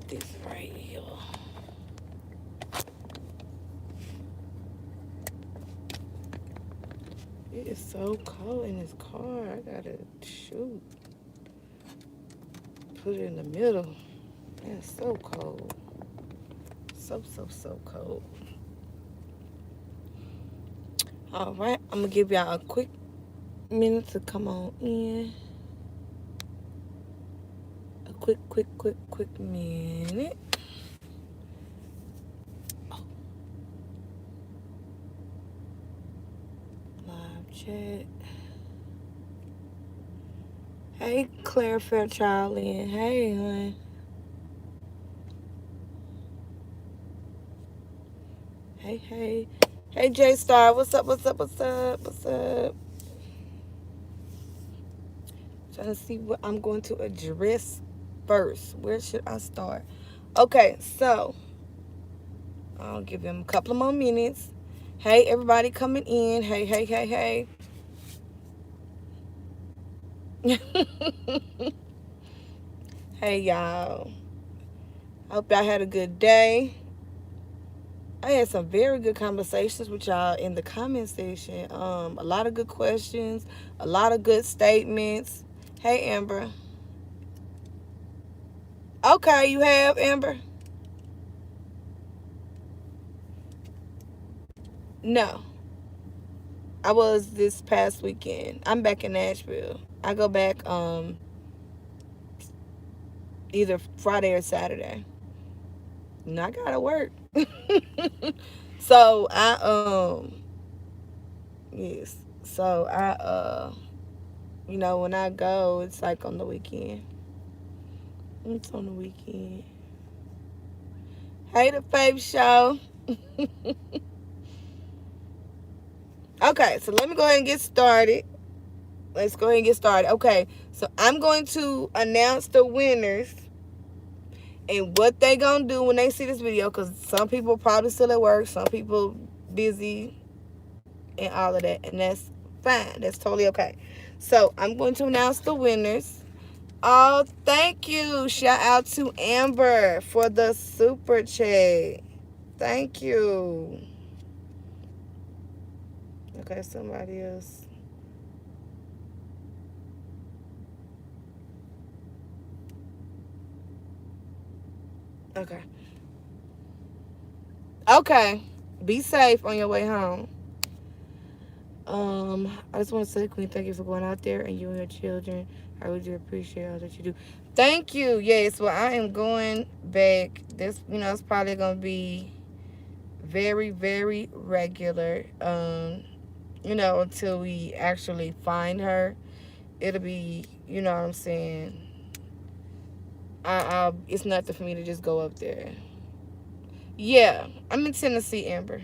this right here. It is so cold in this car. I gotta shoot. Put it in the middle. It's so cold. So cold. All right, I'm gonna give y'all a quick minute to come on in. A quick minute. Oh, live chat. Hey, Claire Fairchild in. Hey, hon. Hey. Hey, J Star. What's up? Trying to see what I'm going to address first. Where should I start? Okay, so I'll give him a couple of more minutes. Hey, everybody coming in. Hey. Hey, y'all. Hope y'all had a good day. I had some very good conversations with y'all in the comment section. A lot of good questions, a lot of good statements. Hey, Amber. Okay, you have, Amber? No. I was this past weekend. I'm back in Nashville. I go back either Friday or Saturday. No, I gotta work. So yes. So when I go, it's like on the weekend. It's on the weekend. Hey, the Faith Show. Okay, so let me go ahead and get started. Let's go ahead and get started. Okay, so I'm going to announce the winners and what they gonna do when they see this video, because some people probably still at work, some people busy and all of that, and that's fine. That's totally okay. So I'm going to announce the winners. Oh, thank you. Shout out to Amber for the super chat. Thank you. Okay, somebody else. Okay. Okay. Be safe on your way home. I just want to say, Queen, thank you for going out there and you and your children. I really do appreciate all that you do. Thank you. Yes, well, I am going back. This, it's probably gonna be very, very regular. Until we actually find her, it'll be, you know what I'm saying. It's nothing for me to just go up there. Yeah, I'm in Tennessee, Amber.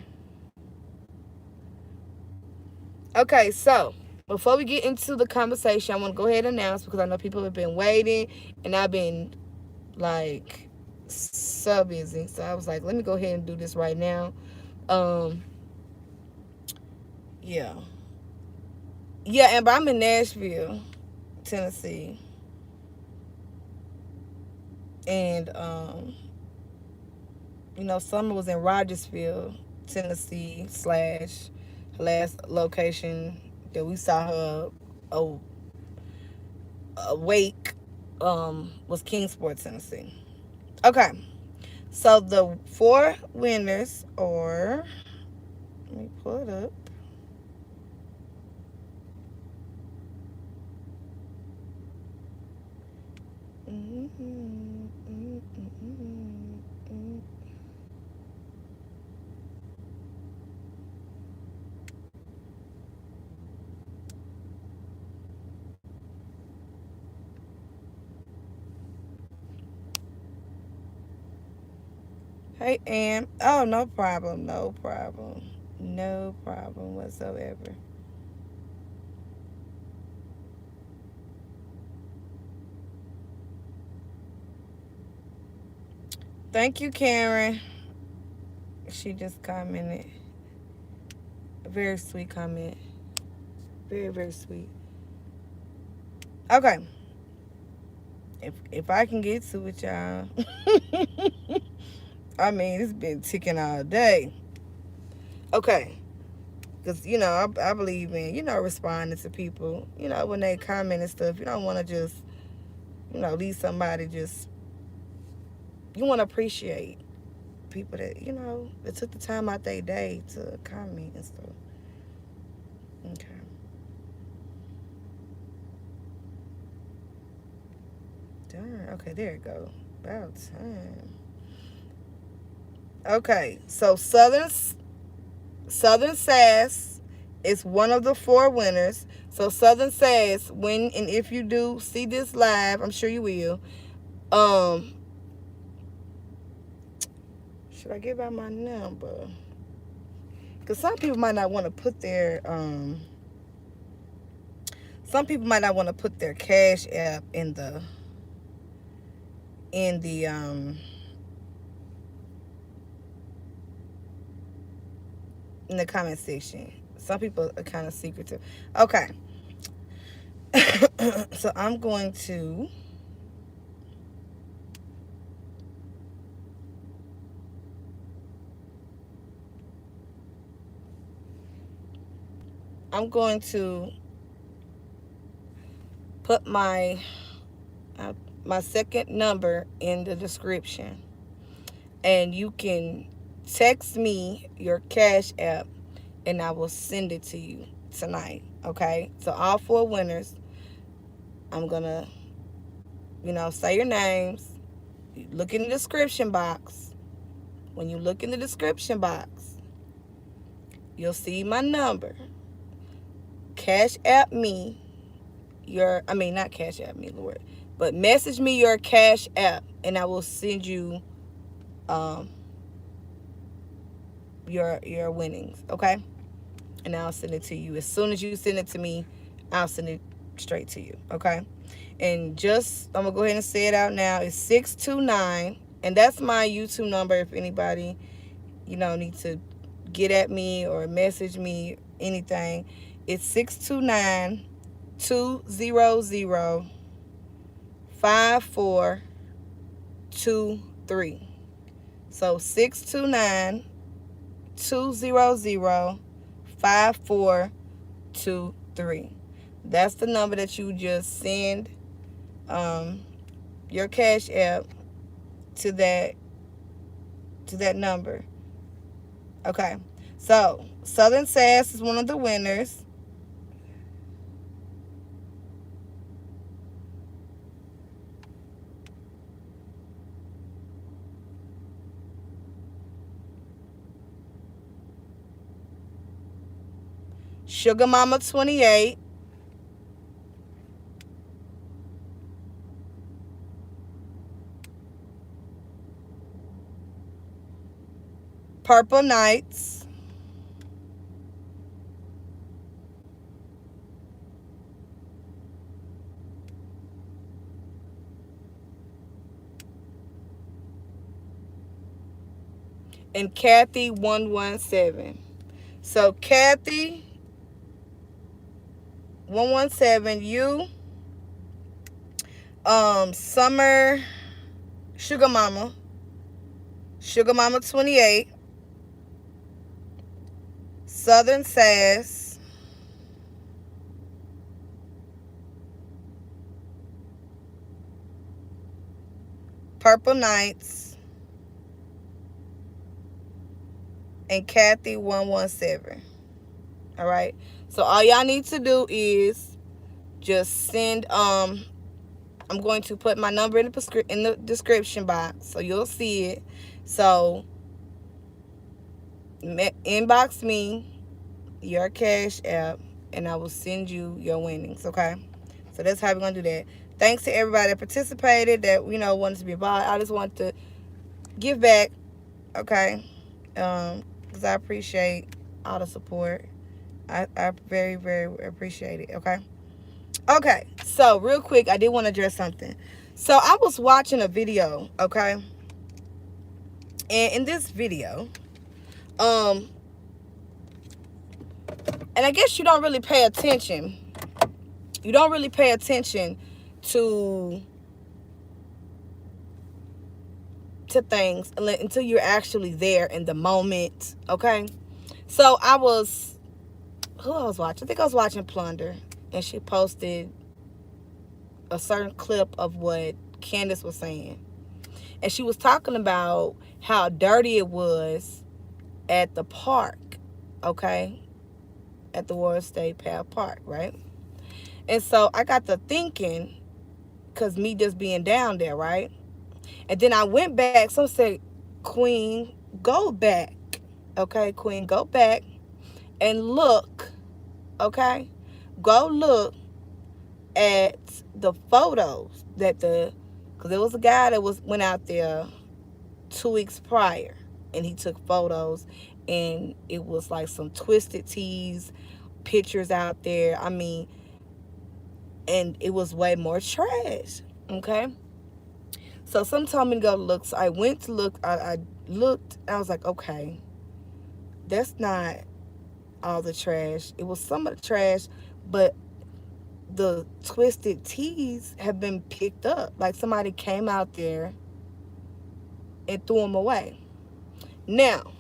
Okay, so before we get into the conversation, I want to go ahead and announce, because I know people have been waiting and I've been like so busy. So I was like, let me go ahead and do this right now. Um, yeah. Yeah, Amber, I'm in Nashville, Tennessee. And Summer was in Rogersville, Tennessee, slash her last location that we saw her a, awake was Kingsport, Tennessee. Okay, so the four winners are, let me pull it up. Hey, Ann. Oh, no problem. No problem. No problem whatsoever. Thank you, Karen. She just commented. A very sweet comment. Very, very sweet. Okay. If I can get to it, y'all. I mean, it's been ticking all day. Okay. Because, I believe in, responding to people, when they comment and stuff. You don't want to just, leave somebody just, you want to appreciate people that took the time out their day to comment and stuff. Okay. Darn. Okay, there it go. About time. Okay, so Southern Sass is one of the 4 winners. So Southern Sass, when and if you do see this live, I'm sure you will. Should I give out my number? Because some people might not want to put their Cash App in the in the comment section. Some people are kind of secretive. Okay. So I'm going to put my second number in the description, and you can text me your Cash App and I will send it to you tonight. Okay, so all 4 winners, I'm gonna say your names. Look in the description box. When you look in the description box, you'll see my number. Cash App me not Cash App me, Lord, but message me your Cash App and I will send you your winnings, okay? And I'll send it to you. As soon as you send it to me, I'll send it straight to you, okay? And I'm gonna go ahead and say it out now. It's 629, and that's my YouTube number if anybody need to get at me or message me, anything. It's 629 200 5423. So 629 200 5423. That's the number that you just send your Cash App to that number. Okay. So Southern Sass is one of the winners. Sugar Mama 28. Purple Nights. And Kathy 117. So Kathy 117, you, Summer Sugar Mama 28, Southern Sass, Purple Nights, and Kathy 117. All right. So all y'all need to do is just send I'm going to put my number in the description box so you'll see it. So inbox me your Cash App and I will send you your winnings, okay? So that's how we're going to do that. Thanks to everybody that participated, that wanted to be involved. I just want to give back, okay? Because I appreciate all the support. I very, very appreciate it, okay? Okay, so real quick, I did want to address something. So I was watching a video, okay? And in this video, and I guess you don't really pay attention. You don't really pay attention to to things until you're actually there in the moment. Okay. So who I was watching? I think I was watching Plunder, and she posted a certain clip of what Candace was saying. And she was talking about how dirty it was at the park, okay? At the Warren State Path Park, right? And so I got to thinking, because me just being down there, right? And then I went back. Some said, Queen, go back. Okay, Queen, go back and look, okay? Go look at the photos because there was a guy that went out there 2 weeks prior, and he took photos, and it was like some Twisted Teas pictures out there. I mean, and it was way more trash. Okay, so some told me to go look. So I went to look. I looked. I was like, okay, that's not all the trash. It was some of the trash, but the Twisted Teas have been picked up. Like somebody came out there and threw them away. Now,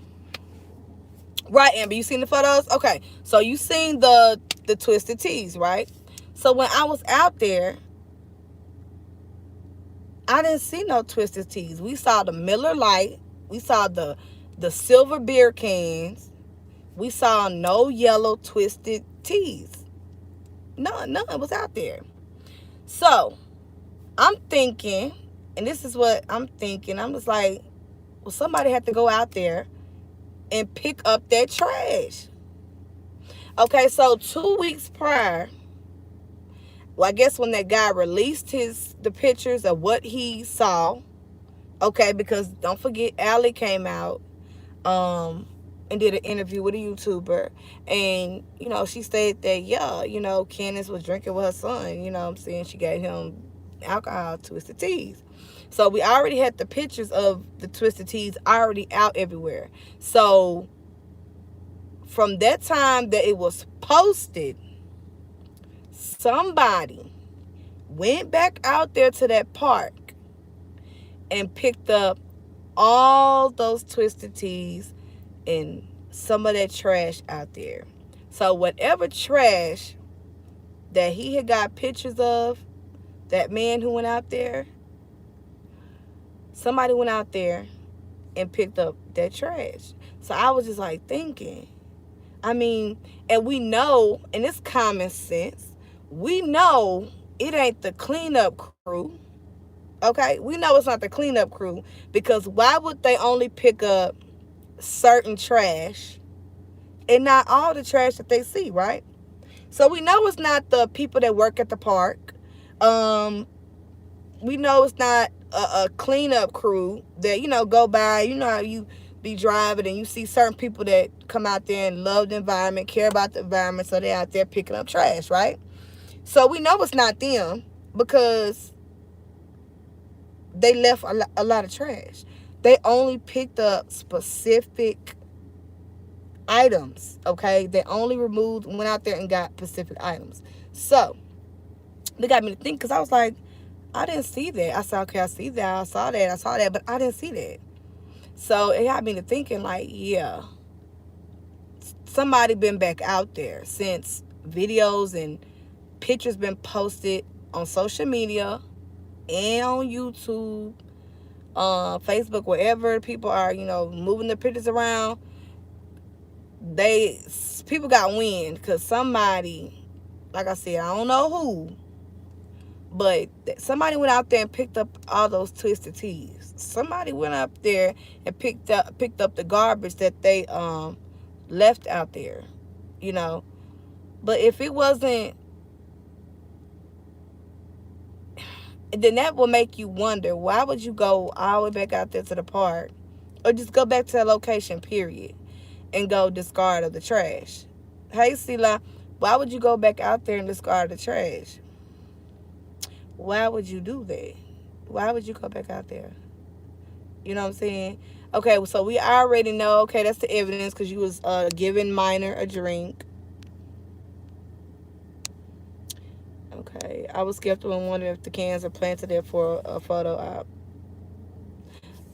right, Amber, you seen the photos? Okay, so you seen the Twisted Teas, right? So when I was out there, I didn't see no Twisted Teas. We saw the Miller Lite. We saw the silver beer cans. We saw no yellow Twisted Teas. None was out there. So I'm thinking, and this is what I'm thinking. I'm just like, well, somebody had to go out there and pick up that trash. Okay, so 2 weeks prior, well, I guess when that guy released the pictures of what he saw, okay, because don't forget, Allie came out and did an interview with a YouTuber, and, you know, she said that, yeah, you know, Candace was drinking with her son, you know what I'm saying? She gave him alcohol, Twisted Teas. So we already had the pictures of the Twisted Teas already out everywhere. So from that time that it was posted, somebody went back out there to that park and picked up all those Twisted Teas and some of that trash out there. So whatever trash that he had got pictures of, that man who went out there, somebody went out there and picked up that trash. So I was just like thinking, I mean, and we know, and it's common sense, we know it ain't the cleanup crew. Okay, we know it's not the cleanup crew, because why would they only pick up certain trash and not all the trash that they see, right? So we know it's not the people that work at the park. We know it's not a cleanup crew that, you know, go by. You know how you be driving and you see certain people that come out there and love the environment, care about the environment, so they're out there picking up trash, right? So we know it's not them, because they left a lot of trash. They only picked up specific items, okay? They only went out there and got specific items. So they got me to think, because I was like, I didn't see that. I said, okay, I see that, I saw that, but I didn't see that. So it got me to thinking, like, yeah, somebody been back out there since videos and pictures been posted on social media and on YouTube, Facebook, wherever people are, you know, moving their pictures around. People got wind, because somebody, like I said, I don't know who, but somebody went out there and picked up all those Twisted Teas. Somebody went up there and picked up the garbage that they left out there, you know. But if it wasn't, then that will make you wonder, why would you go all the way back out there to the park, or just go back to that location, period, and go discard of the trash? Hey, Sila, why would you go back out there and discard the trash? Why would you do that? Why would you go back out there? You know what I'm saying? Okay, so we already know, okay, that's the evidence, because you was giving Minor a drink. Okay, I was skeptical and wondered if the cans are planted there for a photo op.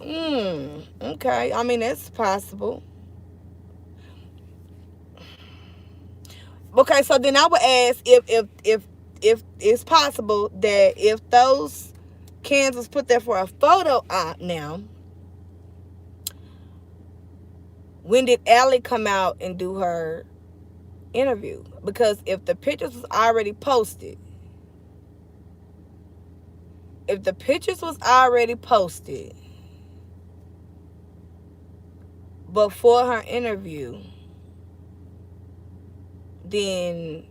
Okay. I mean, that's possible. Okay, so then I would ask if it's possible that if those cans was put there for a photo op now, when did Allie come out and do her interview? Because if the pictures was already posted, if the pictures was already posted before her interview, then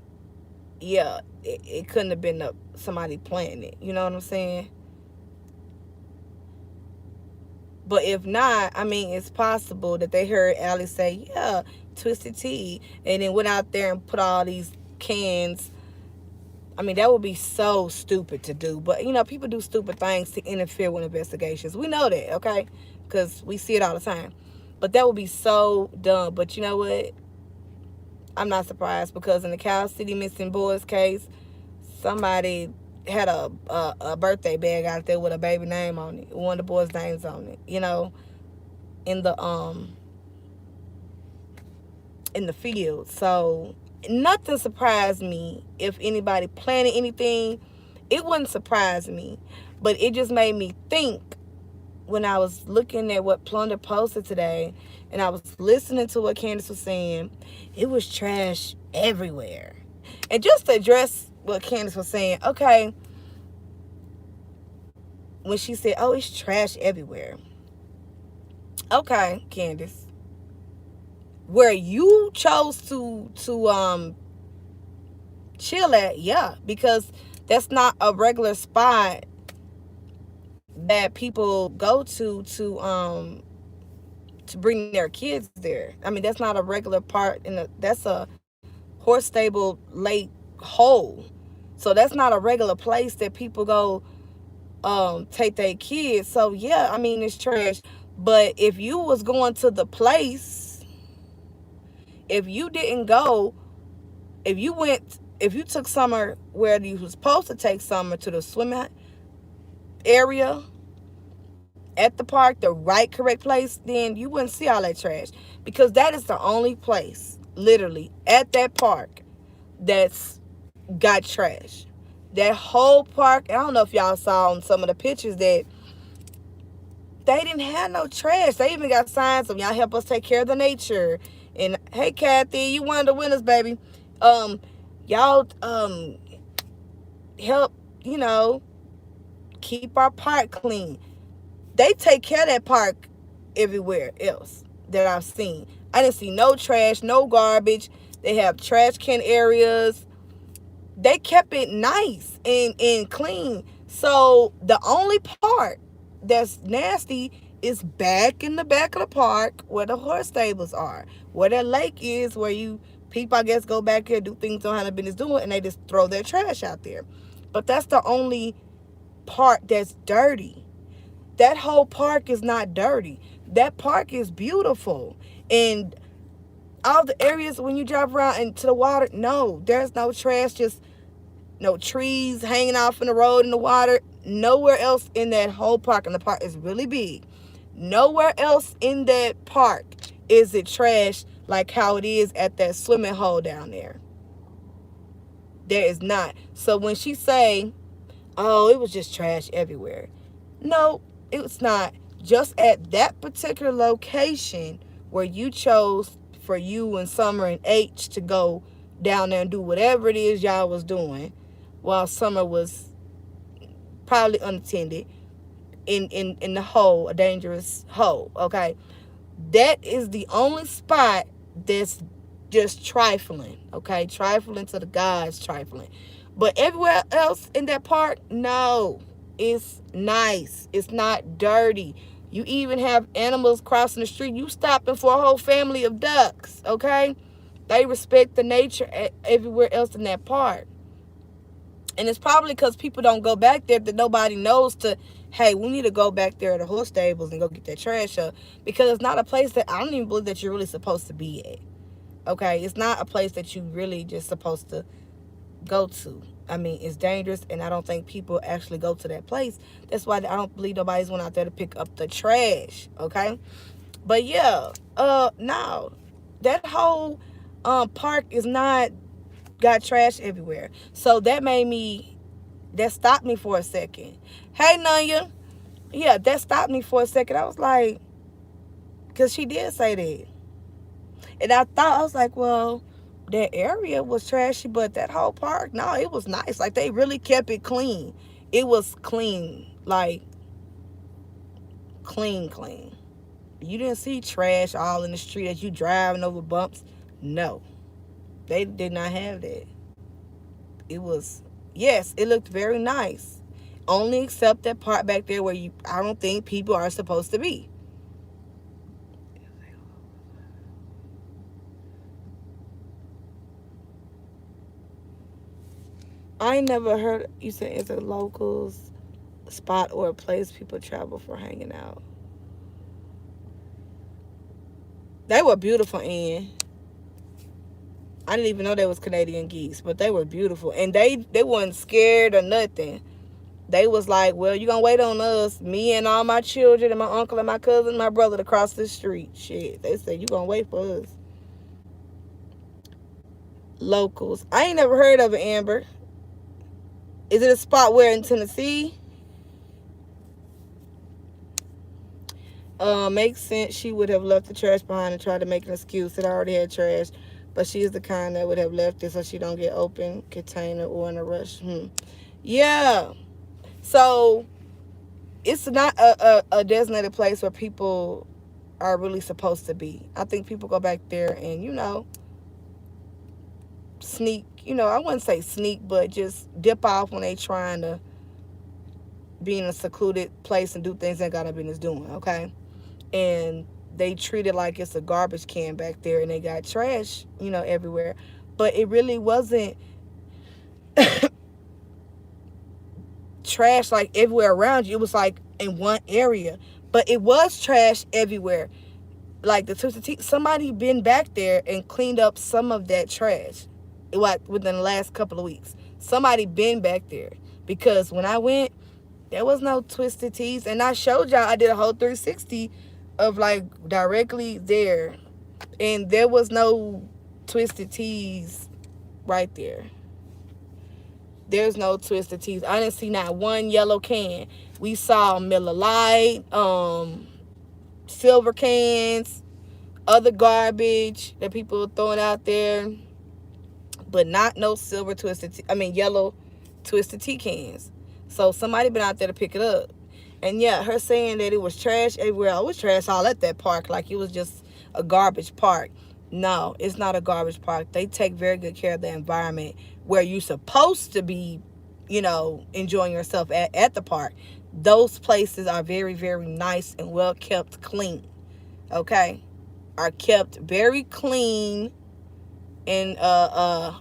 yeah, it couldn't have been somebody planning it. You know what I'm saying? But if not, I mean, it's possible that they heard Allie say, yeah, Twisted Tea, and then went out there and put all these cans. I mean, that would be so stupid to do. But, you know, people do stupid things to interfere with investigations. We know that, okay? Because we see it all the time. But that would be so dumb. But you know what? I'm not surprised, because in the Cal City missing boys case, somebody had a birthday bag out there with a baby name on it, one of the boys' names on it, you know, in the field. So nothing surprised me. If anybody planning anything, it wouldn't surprise me. But it just made me think when I was looking at what Plunder posted today, and I was listening to what Candace was saying. It was trash everywhere. And just to address what Candace was saying, okay, when she said, oh, it's trash everywhere. Okay, Candace, where you chose to chill at, yeah, because that's not a regular spot that people go to bring their kids there. I mean, that's not a regular part that's a horse stable lake hole. So that's not a regular place that people go take their kids. So yeah, I mean, it's trash. But if you was going to the place, if you didn't go, if you took Summer where you was supposed to take Summer, to the swimming area at the park, the right correct place, then you wouldn't see all that trash. Because that is the only place, literally, at that park that's got trash. That whole park, I don't know if y'all saw on some of the pictures that they didn't have no trash. They even got signs of, y'all help us take care of the nature. And hey, Kathy, you one of the winners, baby. Y'all help, you know, keep our park clean. They take care of that park everywhere else that I've seen. I didn't see no trash, no garbage. They have trash can areas. They kept it nice and clean. So the only part that's nasty is back in the back of the park where the horse stables are, where that lake is, where people, I guess, go back here, do things on how the business doing, and they just throw their trash out there. But that's the only part that's dirty. That whole park is not dirty. That park is beautiful. And all the areas when you drive around into the water, no, there's no trash, just no trees hanging off in the road in the water. Nowhere else in that whole park, and the park is really big. Nowhere else in that park is it trash like how it is at that swimming hole down there. There is not. So when she say, oh, it was just trash everywhere. No, it's not. Just at that particular location where you chose for you and Summer and H to go down there and do whatever it is y'all was doing while Summer was probably unattended in the hole, a dangerous hole, okay? That is the only spot that's just trifling, okay? Trifling to the gods, trifling. But everywhere else in that park, no, it's nice. It's not dirty. You even have animals crossing the street. You stopping for a whole family of ducks, okay? They respect the nature everywhere else in that park. And it's probably because people don't go back there that nobody knows to, hey, we need to go back there to the horse stables and go get that trash up. Because it's not a place that, I don't even believe that you're really supposed to be at. Okay? It's not a place that you really just supposed to go to. I mean, it's dangerous, and I don't think people actually go to that place. That's why I don't believe nobody's went out there to pick up the trash, okay? But yeah, no, that whole park is not got trash everywhere. So that stopped me for a second. Hey, Nanya. Yeah, that stopped me for a second. I was like, because she did say that. And I was like, well, that area was trashy, but that whole park, no, it was nice. Like, they really kept it clean. It was clean. Like, clean, clean. You didn't see trash all in the street as you driving over bumps. No, they did not have that. It was, yes, it looked very nice. Only except that part back there where I don't think people are supposed to be. I never heard you say it's a locals spot or a place people travel for hanging out. They were beautiful, Ann. I didn't even know they was Canadian geese, but they were beautiful, and they weren't scared or nothing. They was like, well, you gonna wait on us, me and all my children and my uncle and my cousin and my brother to cross the street. Shit, they said you gonna wait for us. Locals. I ain't never heard of it, Amber. Is it a spot where in Tennessee? Makes sense. She would have left the trash behind and tried to make an excuse that I already had trash, but she is the kind that would have left it so she don't get open container or in a rush. Yeah. So it's not a designated place where people are really supposed to be. I think people go back there and, sneak, I wouldn't say sneak, but just dip off when they trying to be in a secluded place and do things they got no business doing, okay? And they treat it like it's a garbage can back there and they got trash, everywhere. But it really wasn't trash like everywhere around you. It was like in one area. But it was trash everywhere. Like the Twisted Tea, somebody been back there and cleaned up some of that trash. Within the last couple of weeks. Somebody been back there. Because when I went, there was no Twisted Teas. And I showed y'all, I did a whole 360 of like directly there. And there was no Twisted Teas right there. There's no Twisted Teas. I didn't see not one yellow can. We saw Miller Lite, silver cans, other garbage that people were throwing out there, but not no yellow Twisted Tea cans. So somebody been out there to pick it up. And yeah, her saying that it was trash everywhere. It was trash all at that park, like it was just a garbage park. No, it's not a garbage park. They take very good care of the environment where you're supposed to be, enjoying yourself at the park. Those places are very, very nice and well kept clean. Okay? Are kept very clean and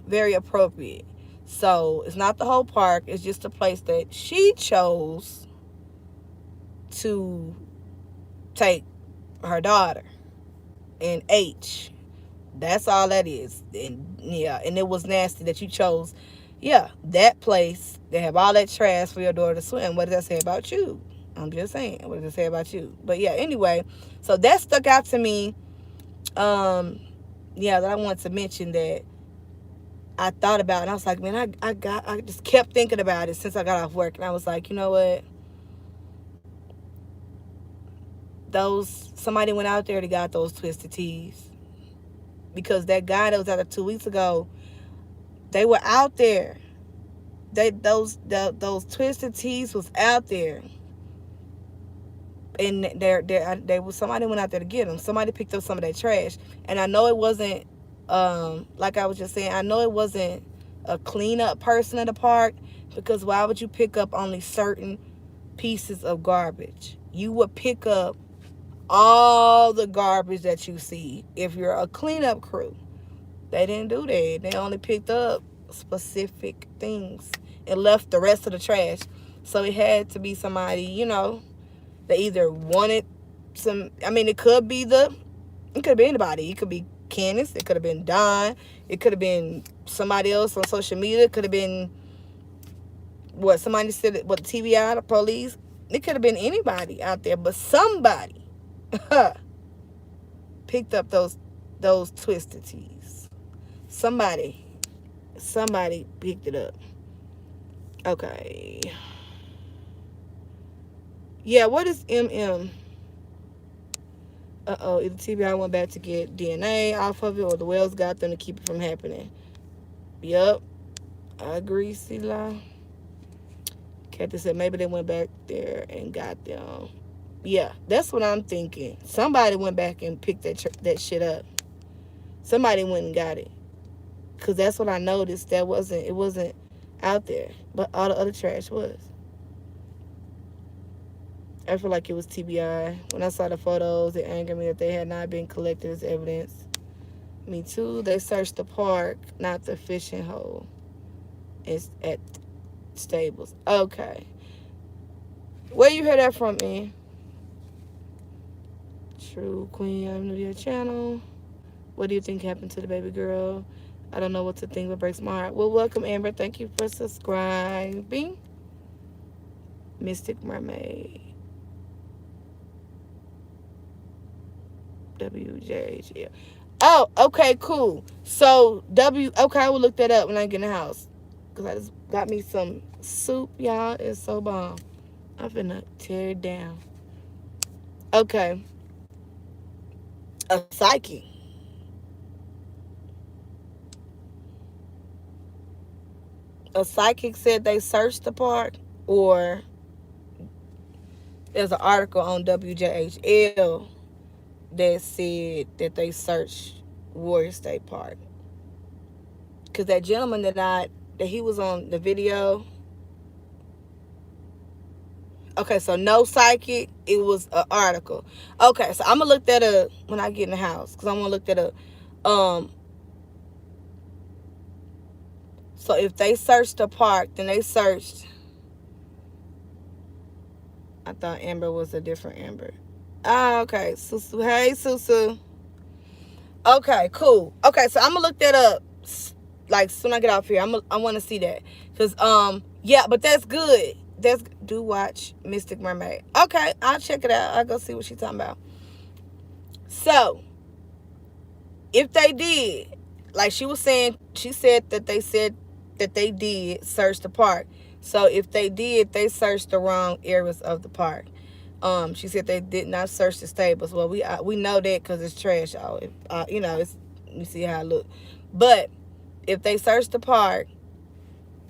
very appropriate. So it's not the whole park. It's just a place that she chose to take her daughter and H. That's all that is. And yeah, and it was nasty that you chose, that place. They have all that trash for your daughter to swim. What does that say about you? I'm just saying. What does it say about you? But yeah, anyway, so that stuck out to me. That I wanted to mention that I thought about, and I was like, man, I just kept thinking about it since I got off work, and I was like, you know what? Somebody went out there to got those Twisted Teas. Because that guy that was out there 2 weeks ago, they were out there. Those Twisted Teas was out there. And somebody went out there to get them. Somebody picked up some of that trash. And I know it wasn't, like I was just saying, I know it wasn't a cleanup person at the park, because why would you pick up only certain pieces of garbage? You would pick up all the garbage that you see if you're a cleanup crew. They didn't do that. They only picked up specific things and left the rest of the trash. So it had to be somebody, they either wanted some, it could be anybody. It could be Candace. It could have been Don. It could have been somebody else on social media. It could have been what, somebody said it, what, TBI, the police? It could have been anybody out there, but somebody picked up those twisted teas. Somebody picked it up. Okay. Yeah, what is MM? Either TBI went back to get DNA off of it, or the Wells got them to keep it from happening. Yup. I agree, Sila. Kathy said maybe they went back there and got them. Yeah, that's what I'm thinking. Somebody went back and picked that shit up. Somebody went and got it. Because that's what I noticed. It wasn't out there. But all the other trash was. I feel like it was TBI. When I saw the photos, it angered me that they had not been collected as evidence. Me too. They searched the park, not the fishing hole. It's at stables. Okay. Where you heard that from, man? True Queen, I'm new to your channel. What do you think happened to the baby girl? I don't know what to think, but breaks my heart. Well, welcome, Amber. Thank you for subscribing. Mystic Mermaid. WJHL. Oh, okay, cool. So, okay, I will look that up when I get in the house. Because I just got me some soup, y'all. It's so bomb. I'm finna tear it down. Okay. A psychic. A psychic said they searched the park, or there's an article on WJHL that said that they searched Warrior State Park. Because that gentleman that he was on the video. Okay, so no psychic. It was an article. Okay, so I'm going to look that up when I get in the house. Because I want to look that up. So if they searched the park, then they searched. I thought Amber was a different Amber. Ah, okay. Susu. Hey, Susu. Okay, cool. Okay, so I'm going to look that up. Like, soon I get off here. I want to see that. Because, yeah, but that's good. Do watch Mystic Mermaid. Okay, I'll check it out. I'll go see what she's talking about. So, if they did, like she was saying, she said that they did search the park. So if they did, they searched the wrong areas of the park. She said they did not search the stables. Well, we know that because it's trash, y'all. You know, you see how it look. But if they searched the park,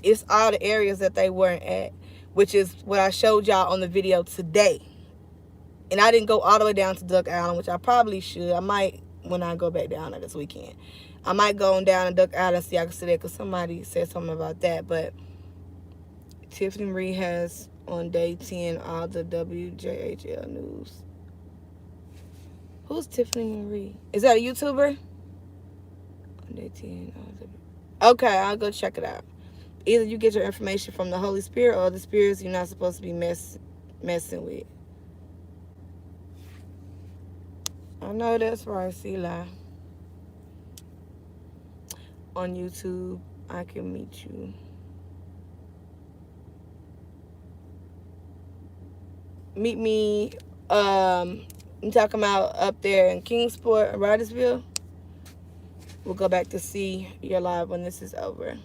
it's all the areas that they weren't at, which is what I showed y'all on the video today. And I didn't go all the way down to Duck Island, which I probably should. I might when I go back down there this weekend. I might go on down to Duck Island and see if I can see that, because somebody said something about that. But Tiffany Marie has on day 10 all the WJHL news. Who's Tiffany Marie? Is that a YouTuber? On day 10. Okay, I'll go check it out. Either you get your information from the Holy Spirit or the spirits you're not supposed to be messing with. I know that's right, Sila. On YouTube, I can meet you. Meet me, I'm talking about up there in Kingsport, Ridersville. We'll go back to see your live when this is over.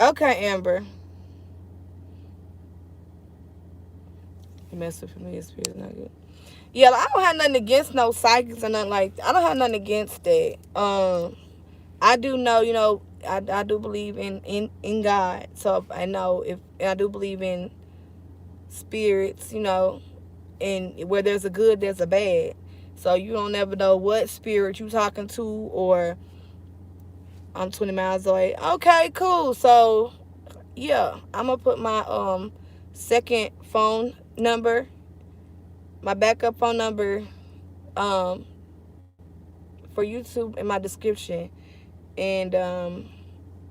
Okay, Amber. You mess with familiar spirits, not good. Yeah, I don't have nothing against no psychics or nothing like that. I don't have nothing against that. I do know, you know, I do believe in God. So I know I do believe in spirits, you know, and where there's a good, there's a bad. So you don't ever know what spirit you talking to, or I'm 20 miles away. Okay, cool. So yeah, I'm gonna put my second phone number, my backup phone number, for YouTube in my description. And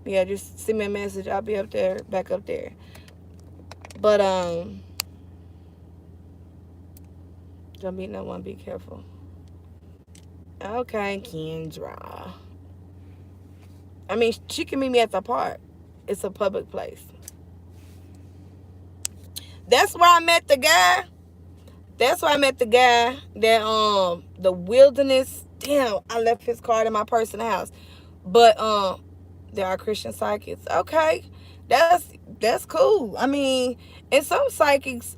yeah, just send me a message. I'll be up there, back up there. But don't meet no one, be careful. Okay, Kendra. I mean, she can meet me at the park. It's a public place. That's where I met the guy. That's where I met the guy that the wilderness. Damn, I left his card in my personal house. But there are Christian psychics. Okay. That's cool. I mean, and some psychics,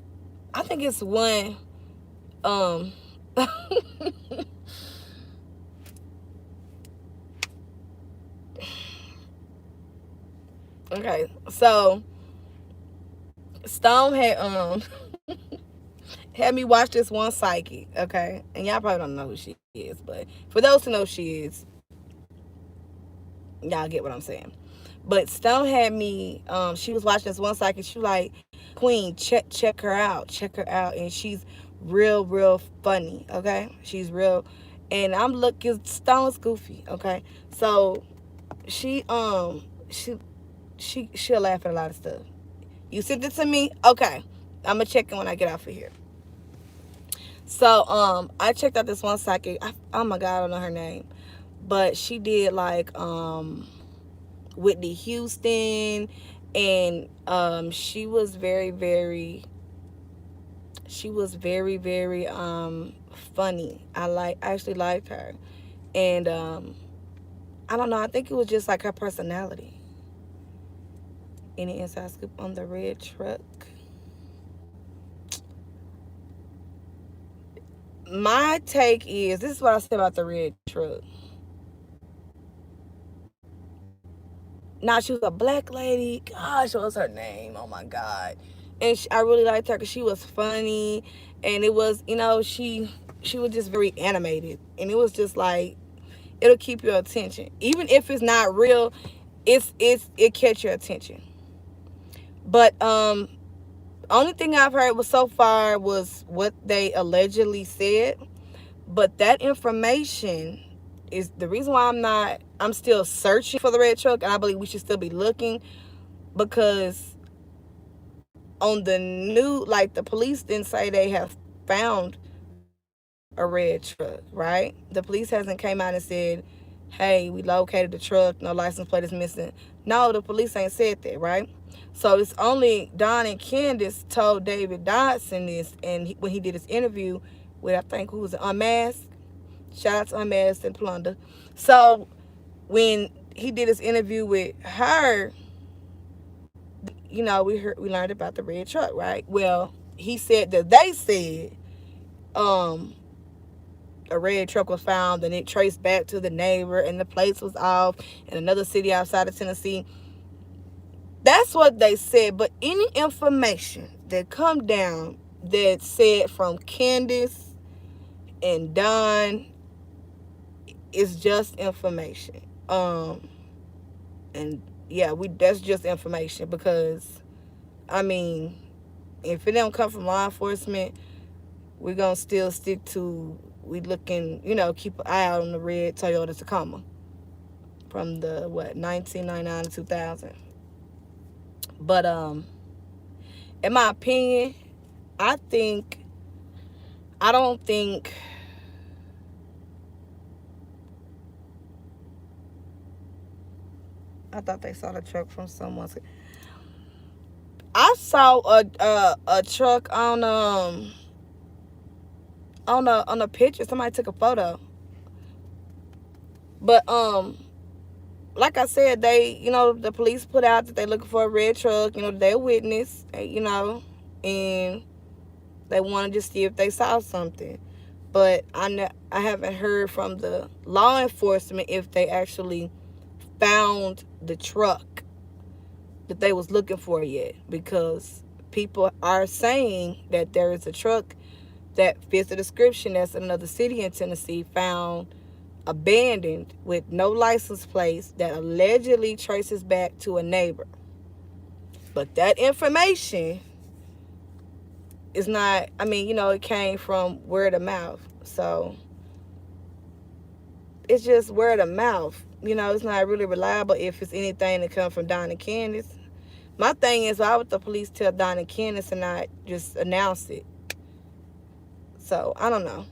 I think it's one um okay. So Stone had had me watch this one psychic, okay? And y'all probably don't know who she is, but for those who know who she is, y'all get what I'm saying. But Stone had me, she was watching this one psychic. She was like, Queen, check her out. Check her out. And she's real funny, okay? She's real. And I'm looking, Stone's goofy, okay? So she she she'll laugh at a lot of stuff. You sent it to me? Okay. I'm gonna check it when I get off of here. So I checked out this one psychic. Oh my god, I don't know her name. But she did like Whitney Houston, and she was very funny. I actually liked her. And I don't know, I think it was just like her personality. Any inside scoop on the red truck? My take is, this is what I said about the red truck. Now, she was a black lady. Gosh, what was her name? Oh my god. And I really liked her because she was funny, and it was, she was just very animated, and it was just like, it'll keep your attention even if it's not real. It catch your attention. But only thing I've heard was so far was what they allegedly said. But that information is the reason why I'm still searching for the red truck, and I believe we should still be looking, because on the new, like, the police didn't say they have found a red truck, right? The police hasn't came out and said, hey, we located the truck, no license plate is missing. No, the police ain't said that, right? So it's only Don and Candace told David Dodson this, and when he did his interview with, I think, who was it, Unmasked? Shout out to Unmasked and Plunder. So when he did his interview with her, we learned about the red truck, right? Well, he said that they said a red truck was found, and it traced back to the neighbor, and the plates was off in another city outside of Tennessee. That's what they said. But any information that come down that said from Candace and Don is just information. And yeah, that's just information, because I mean, if it don't come from law enforcement, we're gonna still stick to, we looking, keep an eye out on the red Toyota Tacoma from the 1999 to 2000. But in my opinion, I don't think I thought they saw the truck from someone's. I saw a truck on a picture. Somebody took a photo. But like I said, they, the police put out that they looking for a red truck. They're witness, and they wanted to see if they saw something. But I haven't heard from the law enforcement if they actually found the truck that they was looking for yet, because people are saying that there is a truck that fits the description that's in another city in Tennessee, found abandoned with no license plates, that allegedly traces back to a neighbor. But that information is not, it came from word of mouth. So it's just word of mouth. It's not really reliable if it's anything that comes from Don and Candace. My thing is, why would the police tell Don and Candace and not just announce it? So I don't know.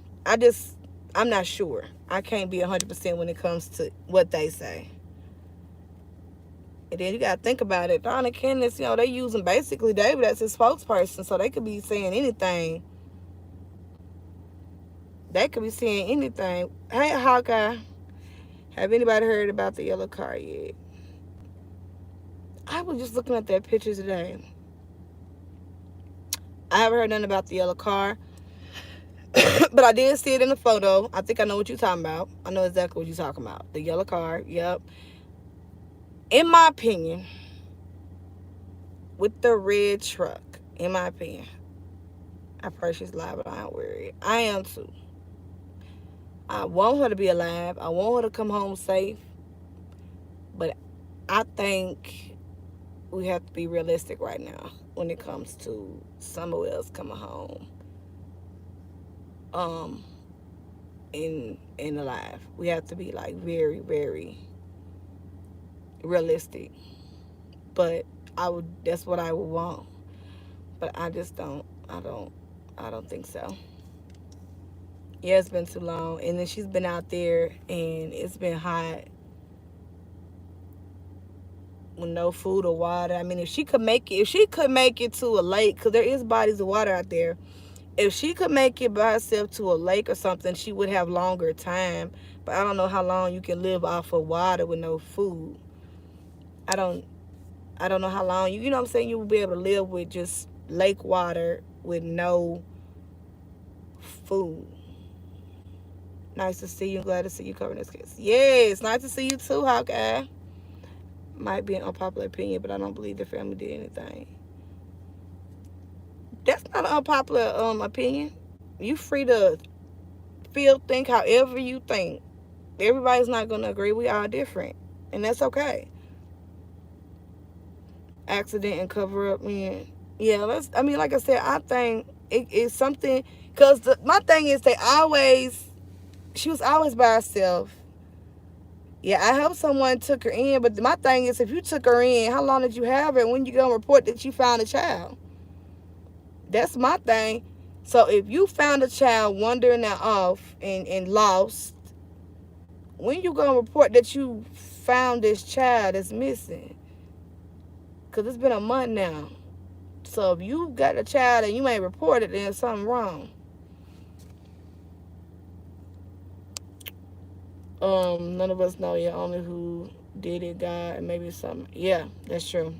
I'm not sure. I can't be 100% when it comes to what they say. And then you got to think about it. Donna Candace, they using basically David as his spokesperson, so they could be saying anything. They could be saying anything. Hey, Hawkeye, have anybody heard about the yellow car yet? I was just looking at that picture today. I haven't heard nothing about the yellow car. But I did see it in the photo. I think I know what you're talking about. I know exactly what you're talking about. The yellow car, yep. In my opinion, with the red truck, in my opinion, I pray she's alive, but I ain't worried. I am too. I want her to be alive. I want her to come home safe. But I think we have to be realistic right now when it comes to Summer Wells coming home. In alive. We have to be like very, very realistic. But that's what I would want. But I just don't think so. Yeah, it's been too long. And then she's been out there and it's been hot with no food or water. I mean, if she could make it to a lake, because there is bodies of water out there. If she could make it by herself to a lake or something, she would have longer time. But I don't know how long you can live off of water with no food. I don't know how long you know what I'm saying, you will be able to live with just lake water with no food. Nice to see you. Glad to see you covering this case. Yes, nice to see you too, Hawkeye. Might be an unpopular opinion, but I don't believe the family did anything. That's not an unpopular opinion. You free to think however you think. Everybody's not going to agree. We are different, and that's okay. Accident and cover up, man. Yeah, like I said, I think it's something, because my thing is she was always by herself. Yeah, I hope someone took her in, but my thing is, if you took her in, how long did you have her? When you going to report that you found a child? That's my thing. So if you found a child wandering off and lost, when you going to report that you found this child that's missing? Because it's been a month now. So if you got a child and you ain't reported, then something wrong. None of us know yet, only who did it, God, and maybe something. Yeah, that's true.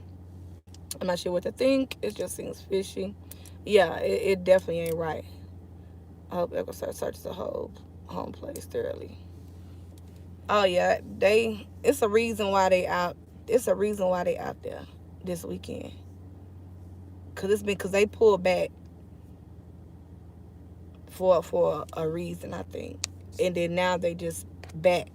I'm not sure what to think. It just seems fishy. Yeah, it definitely ain't right. I hope EchoSearch searches the whole home place thoroughly. Oh yeah, it's a reason why they out. It's a reason why they out there this weekend. Because they pulled back for a reason, I think. And then now they just back.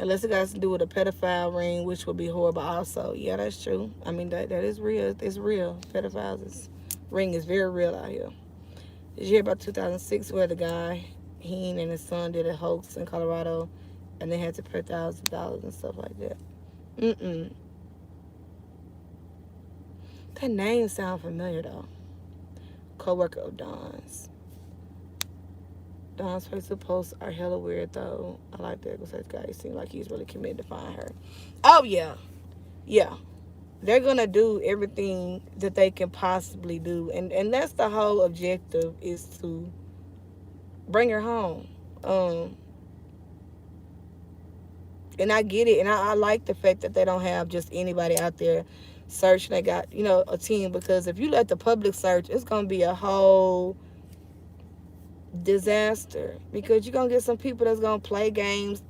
Unless it got to do with a pedophile ring, which would be horrible also. Yeah, that's true. I mean, that is real. It's real. Pedophiles ring is very real out here. Did you hear about 2006 where the guy, he and his son did a hoax in Colorado and they had to pay thousands of dollars and stuff like that? That name sounds familiar though. Co-worker of Dawn's. Dawn's Facebook posts are hella weird though. I like that because that guy seems like he's really committed to find her. Oh yeah. Yeah. They're gonna do everything that they can possibly do. And that's the whole objective, is to bring her home. And I get it, and I like the fact that they don't have just anybody out there searching. They got, a team, because if you let the public search, it's gonna be a whole disaster, because you're gonna get some people that's gonna play games,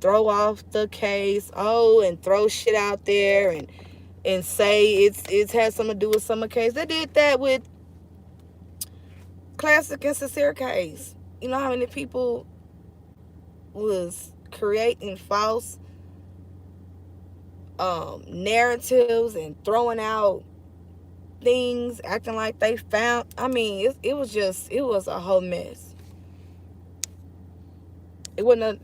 throw off the case, and throw shit out there and say it's had something to do with Summer case. They did that with Classic and Sincere case. You know how many people was creating false narratives and throwing out things, acting like they found. I mean, it was a whole mess. It wasn't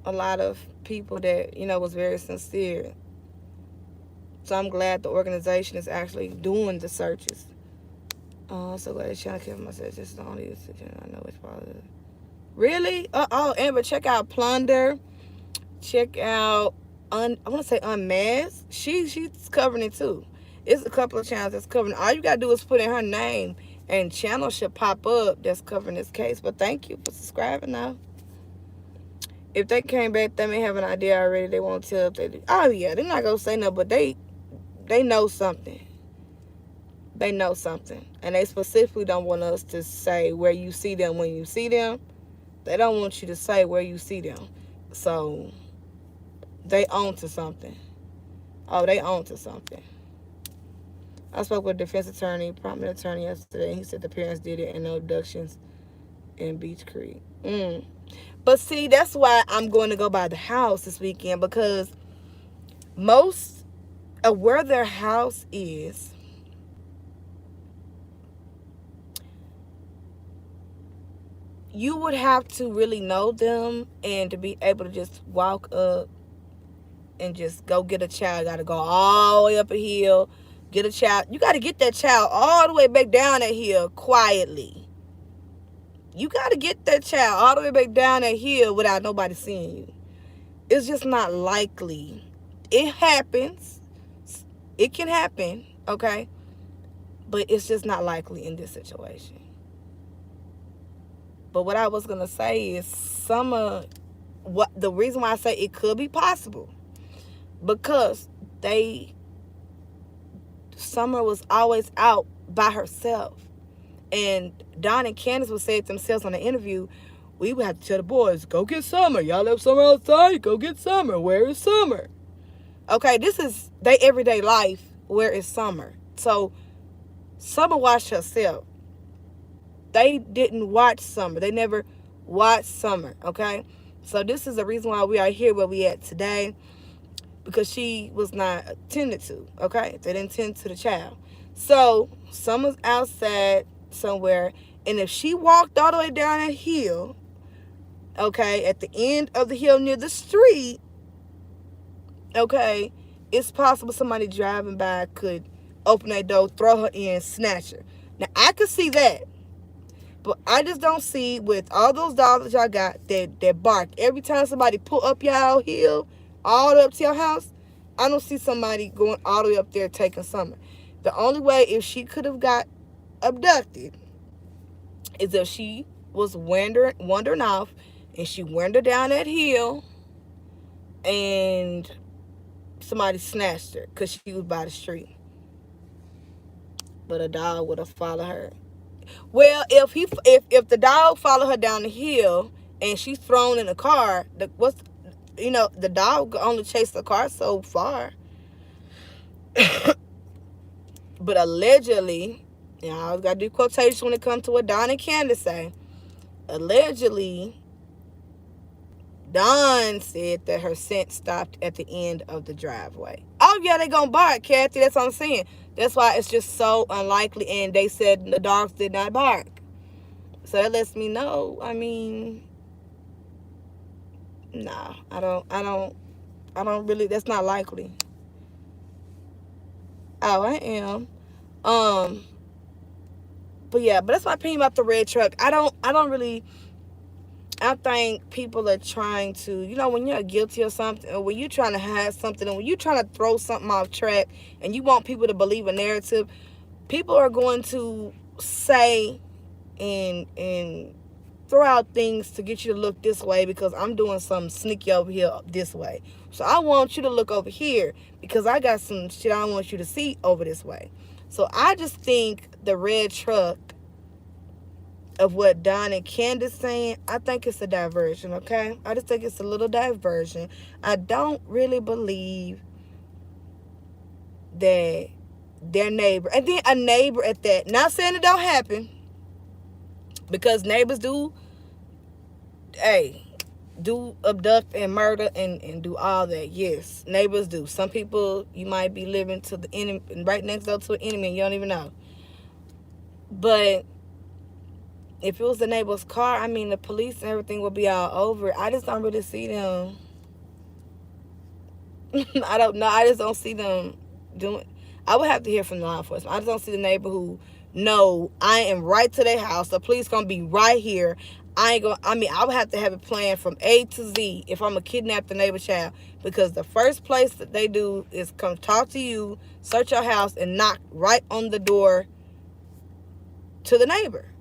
a lot of people that was very sincere. So I'm glad the organization is actually doing the searches. So glad it's trying to keep myself. Just the only decision I know it's probably. Really? Amber, check out Plunder. Check out I want to say Unmasked. She's covering it too. It's a couple of channels that's covering it. All you gotta do is put in her name, and channel should pop up that's covering this case. But thank you for subscribing now. If they came back, they may have an idea already. They won't tell if they. Oh yeah, they're not gonna say no, but they know something. They know something, and they specifically don't want us to say where you see them when you see them. They don't want you to say where you see them. So they own to something. Oh, they own to something. I spoke with a defense attorney, prominent attorney yesterday. He said the parents did it and no abductions in Beach Creek. But see, that's why I'm going to go by the house this weekend, because most of where their house is, you would have to really know them, and to be able to just walk up and just go get a child. Got to go all the way up a hill, get a child. You got to get that child all the way back down that hill quietly. You got to get that child all the way back down that hill without nobody seeing you. It's just not likely. It happens. It can happen, okay? But it's just not likely in this situation. But what I was going to say is the reason why I say it could be possible, because Summer was always out by herself. And Don and Candace would say it themselves on the interview, we would have to tell the boys, go get Summer. Y'all left Summer outside. Go get Summer. Where is Summer? Okay, this is their everyday life. Where is Summer? So Summer watched herself. They didn't watch Summer. They never watched Summer, okay? So this is the reason why we are here where we at today, because she was not attended to, okay? They didn't tend to the child. So Summer's outside somewhere, and if she walked all the way down that hill, okay, at the end of the hill near the street, okay, it's possible somebody driving by could open that door, throw her in, snatch her. Now, I could see that, but I just don't see, with all those dogs that y'all got that bark every time somebody pull up y'all hill, all the way up to your house, I don't see somebody going all the way up there taking Summer. The only way, if she could have got abducted, is if she was wandering off, and she wandered down that hill, and somebody snatched her because she was by the street. But a dog would have followed her. Well, if the dog followed her down the hill and she's thrown in a car, the dog only chased the car so far. But allegedly, I always got to do quotation when it comes to what Don and Candace say. Allegedly, Don said that her scent stopped at the end of the driveway. Oh, yeah, they gonna bark, Kathy. That's what I'm saying. That's why it's just so unlikely. And they said the dogs did not bark. So that lets me know, I mean, nah, I don't really, that's not likely. Oh, I am. But yeah, but that's my opinion about the red truck. I think people are trying to, when you're guilty of something, or when you're trying to hide something, and when you're trying to throw something off track, and you want people to believe a narrative, people are going to say and throw out things to get you to look this way, because I'm doing something sneaky over here this way. So I want you to look over here because I got some shit I want you to see over this way. So I just think the red truck of what Don and Candace saying, I think it's a diversion, okay? I just think it's a little diversion. I don't really believe that their neighbor, and then a neighbor at that, not saying it don't happen, because neighbors do abduct and murder and do all that. Yes, neighbors do. Some people, you might be living to the enemy, right next door to an enemy, and you don't even know. But if it was the neighbor's car, I mean, the police and everything will be all over it. I just don't really see them. I don't know. I just don't see them doing. I would have to hear from the law enforcement. I just don't see the neighbor who, no, I am right to their house. The police gonna be right here. I would have to have it planned from A to Z if I'm gonna kidnap the neighbor child, because the first place that they do is come talk to you, search your house, and knock right on the door to the neighbor.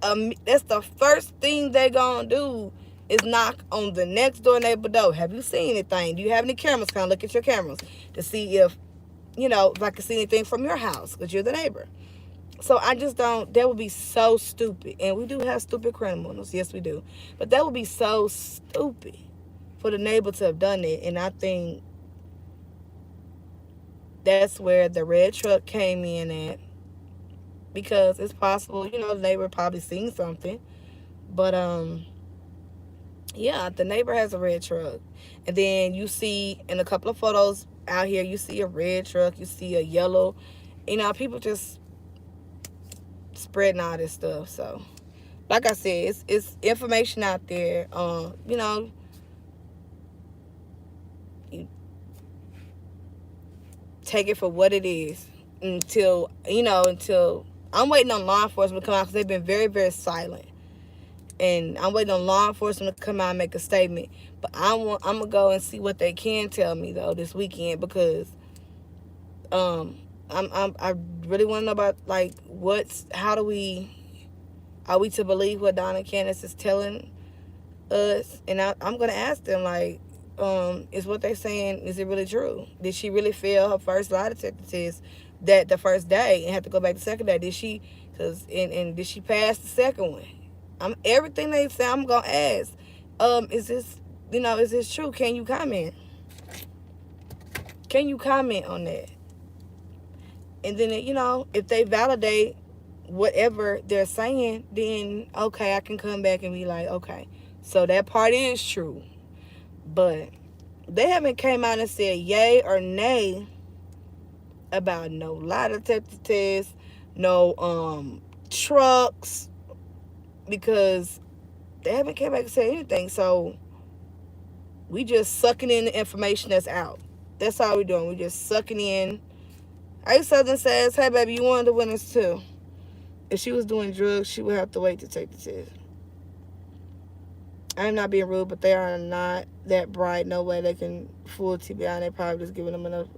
That's the first thing they gonna do, is knock on the next door neighbor door. Have you seen anything? Do you have any cameras? Kind of look at your cameras to see if I can see anything from your house, because you're the neighbor. So I just don't. That would be so stupid. And we do have stupid criminals. Yes, we do. But that would be so stupid for the neighbor to have done it. And I think that's where the red truck came in at. Because it's possible, the neighbor probably seen something. But, yeah, the neighbor has a red truck. And then you see in a couple of photos out here, you see a red truck, you see a yellow. People just spreading all this stuff. So, like I said, it's information out there. You take it for what it is until I'm waiting on law enforcement to come out, because they've been very, very silent. And I'm waiting on law enforcement to come out and make a statement. But I'm gonna go and see what they can tell me though this weekend, because I really want to know about, like, are we to believe what Donna Candace is telling us? And I'm gonna ask them, like, is what they're saying, is it really true? Did she really fail her first lie detector test that the first day and have to go back the second day? Did she? And did she pass the second one? Everything they say, I'm gonna ask. Is this true? Can you comment? Can you comment on that? And then, if they validate whatever they're saying, then okay, I can come back and be like, okay, so that part is true. But they haven't came out and said yay or nay about no lie detector tests, no trucks, because they haven't came back and said anything. So we just sucking in the information that's out. That's all we're doing. We just sucking in. A Southern says, hey baby, you one of the winners too. If she was doing drugs, she would have to wait to take the test. I'm not being rude, but they are not that bright. No way they can fool TBI. They probably just giving them enough.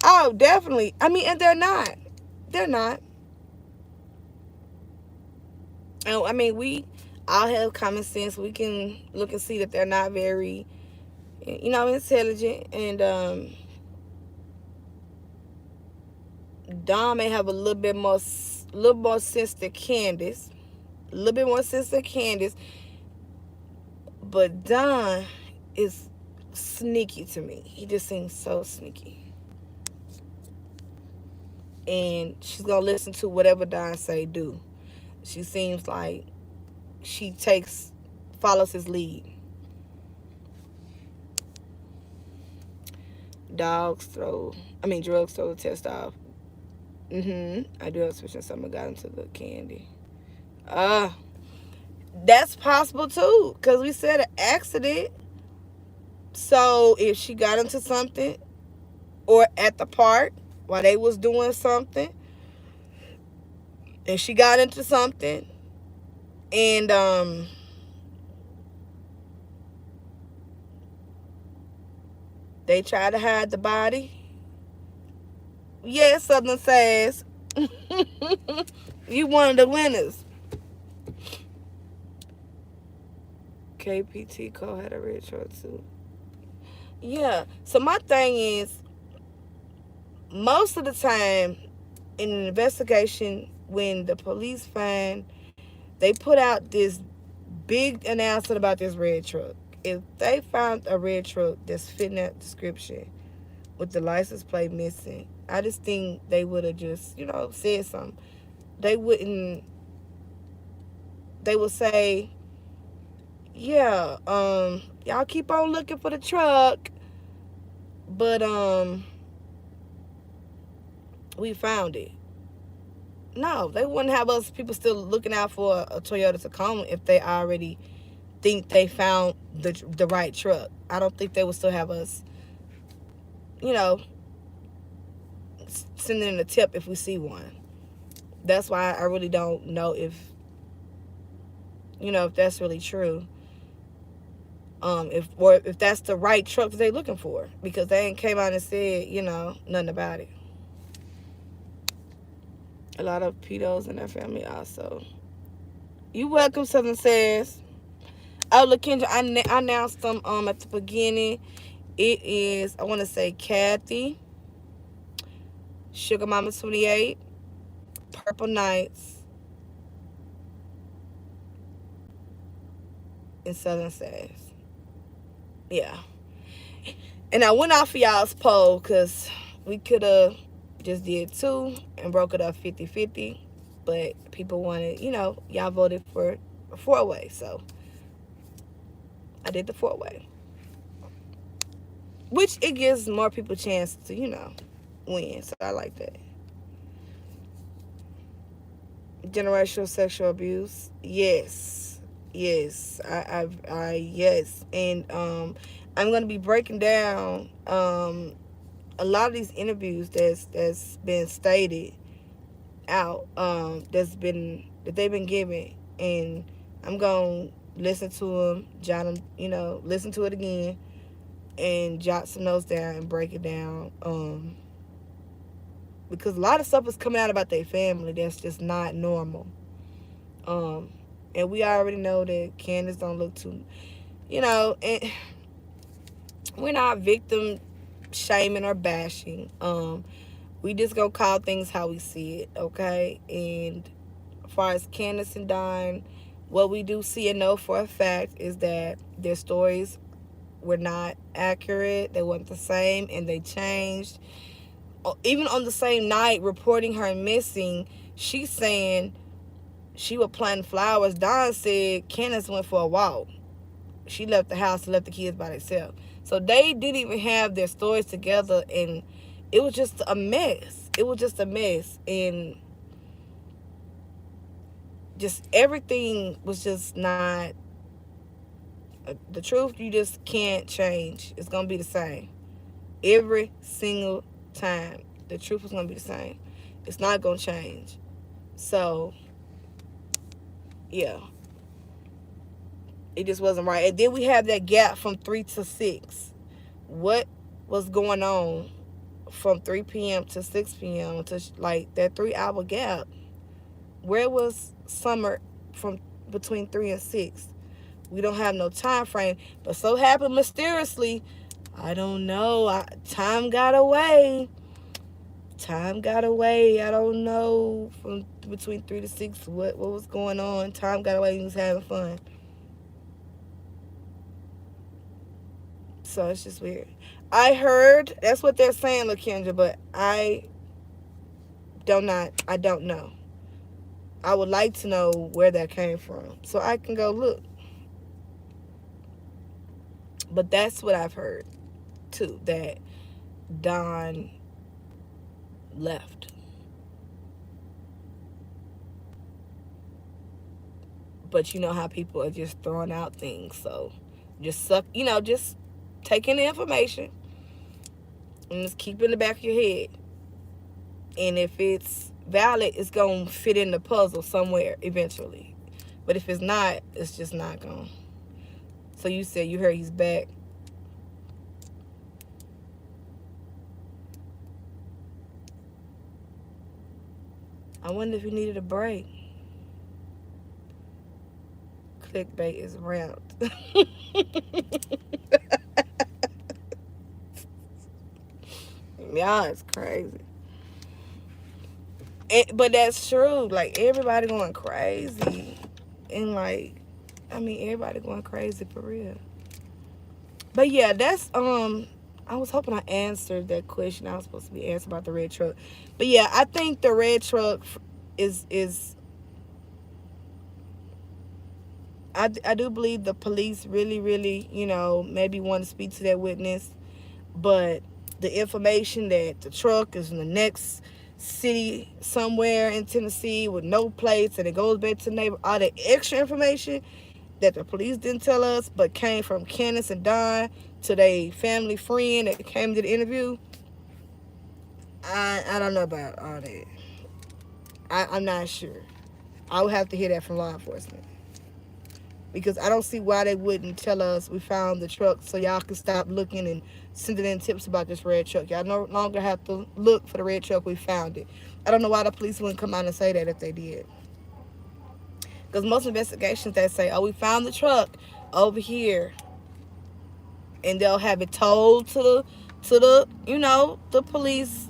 Oh, definitely. And they're not. They're not. And we all have common sense. We can look and see that they're not very, intelligent. And Dawn may have a little more sense than Candace. A little bit more sense than Candace. But Don is sneaky to me. He just seems so sneaky. And she's going to listen to whatever Don say do. She seems like she follows his lead. Drugs throw the test off. I do have switching something got into the candy. That's possible too, because we said an accident. So if she got into something, or at the park while they was doing something, and she got into something, and they tried to hide the body. Yes, Southern says. You one of the winners. KPT Cole had a red short too. Yeah. So my thing is, most of the time in an investigation, when the police they put out this big announcement about this red truck. If they found a red truck that's fitting that description with the license plate missing, I just think they would have just, said something. They would say, yeah, y'all keep on looking for the truck, but we found it. No, they wouldn't have us people still looking out for a Toyota Tacoma if they already think they found the right truck. I don't think they would still have us, sending in a tip if we see one. That's why I really don't know if, you know, if that's really true. If that's the right truck that they looking for, because they ain't came out and said, you know, nothing about it. A lot of pedos in their family also. You welcome, Southern Says. Oh, look, Kendra, I announced them at the beginning. It is, I want to say, Kathy, Sugar Mama 28, Purple Knights, and Southern Says. Yeah. And I went off of y'all's poll because we could have just did 2 and broke it up 50-50. But people wanted, you know, y'all voted for a 4-way. So I did the 4-way. Which it gives more people a chance to, you know, win. So I like that. Generational sexual abuse. Yes. Yes. Yes. And I'm gonna be breaking down a lot of these interviews that's been stated out, that they've been given, and I'm gonna listen to them, jot them, you know, listen to it again, and jot some notes down and break it down, because a lot of stuff is coming out about their family that's just not normal, and we already know that Candace don't look too, you know, and we're not victim shaming or bashing. We just gonna call things how we see it, okay? And as far as Candace and Don, what we do see and know for a fact is that their stories were not accurate. They weren't the same, and they changed. Even on the same night, reporting her missing, she's saying she was planting flowers. Don said Candace went for a walk. She left the house and left the kids by themselves. So they didn't even have their stories together, and it was just a mess. It was just a mess, and just everything was just not the truth. You just can't change. It's gonna be the same every single time. The truth is gonna be the same. It's not gonna change. So yeah, it just wasn't right. And then we have that gap from 3 to 6. What was going on from 3 p.m. to 6 p.m. to like that 3-hour gap? Where was Summer from between 3 and 6? We don't have no time frame, but so happened mysteriously, I don't know, time got away. Time got away. I don't know, from between 3 to 6 what was going on. Time got away. He was having fun. So it's just weird. I heard that's what they're saying, LaKendra, but I don't know. I would like to know where that came from so I can go look. But that's what I've heard too, that Don left. But you know how people are just throwing out things, so just just taking the information and just keep it in the back of your head. And if it's valid, it's gonna fit in the puzzle somewhere eventually. But if it's not, it's just not gonna. So you said you heard he's back. I wonder if he needed a break. Clickbait is ramped. Y'all, it's crazy. But that's true. Like, everybody going crazy. And, like, I mean, everybody going crazy for real. But, yeah, that's, I was hoping I answered that question. I was supposed to be answering about the red truck. But, yeah, I think the red truck is I do believe the police really, really, maybe want to speak to that witness. But the information that the truck is in the next city somewhere in Tennessee with no plates, and it goes back to the neighbor, all the extra information that the police didn't tell us but came from Candace and Don to their family friend that came to the interview, I don't know about all that. I'm not sure. I would have to hear that from law enforcement. because I don't see why they wouldn't tell us we found the truck so y'all can stop looking and sending in tips about this red truck. Y'all no longer have to look for the red truck. We found it. I don't know why the police wouldn't come out and say that if they did. Because most investigations, they say, oh, we found the truck over here. And they'll have it told to the the police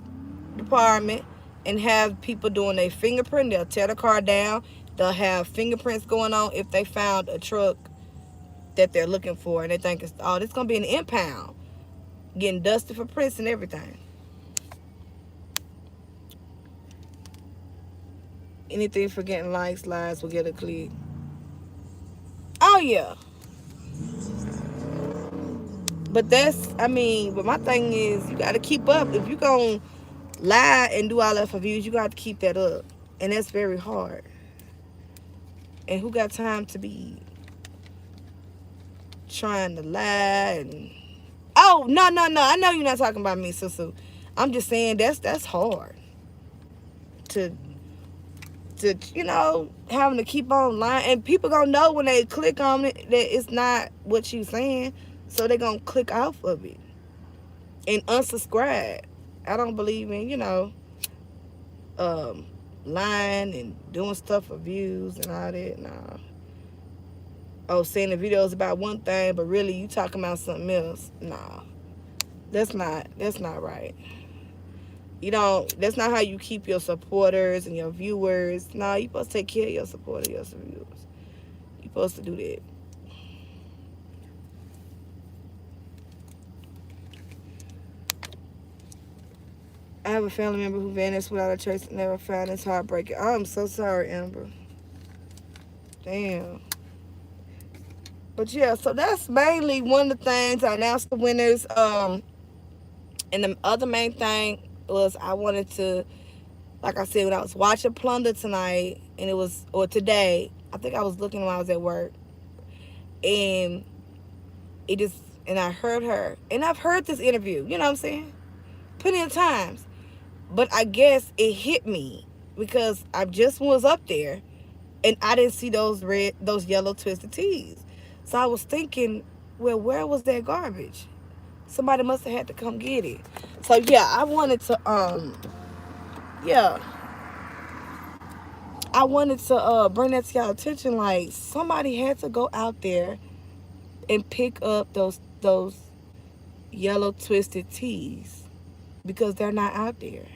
department, and have people doing their fingerprint. They'll tear the car down. They'll have fingerprints going on if they found a truck that they're looking for, and they think it's this gonna be an impound, getting dusted for prints and everything. Anything for getting likes, lies will get a click. Oh yeah. But but my thing is, you gotta keep up. If you gonna lie and do all that for views, you got to keep that up, and that's very hard. And who got time to be trying to lie? And oh, no, I know you're not talking about me, Susu. I'm just saying that's hard to having to keep on lying, and people gonna know when they click on it that it's not what you saying, so they gonna click off of it and unsubscribe. I don't believe in lying and doing stuff for views and all that. Nah. Oh, saying the videos about one thing, but really you talking about something else. Nah. That's not right. That's not how you keep your supporters and your viewers. Nah, you supposed to take care of your supporters, your viewers. You supposed to do that. I have a family member who vanished without a trace and never found. It's heartbreaking. I'm so sorry, Amber. Damn. But yeah, so that's mainly one of the things. I announced the winners. And the other main thing was I wanted to, like I said, when I was watching Plunder tonight, or today, I think I was looking when I was at work, and I heard her, and I've heard this interview, you know what I'm saying? Plenty of times. But I guess it hit me because I just was up there and I didn't see those yellow twisted tees. So I was thinking, well, where was that garbage? Somebody must have had to come get it. So yeah, I wanted to bring that to y'all attention. Like, somebody had to go out there and pick up those yellow twisted tees, because they're not out there.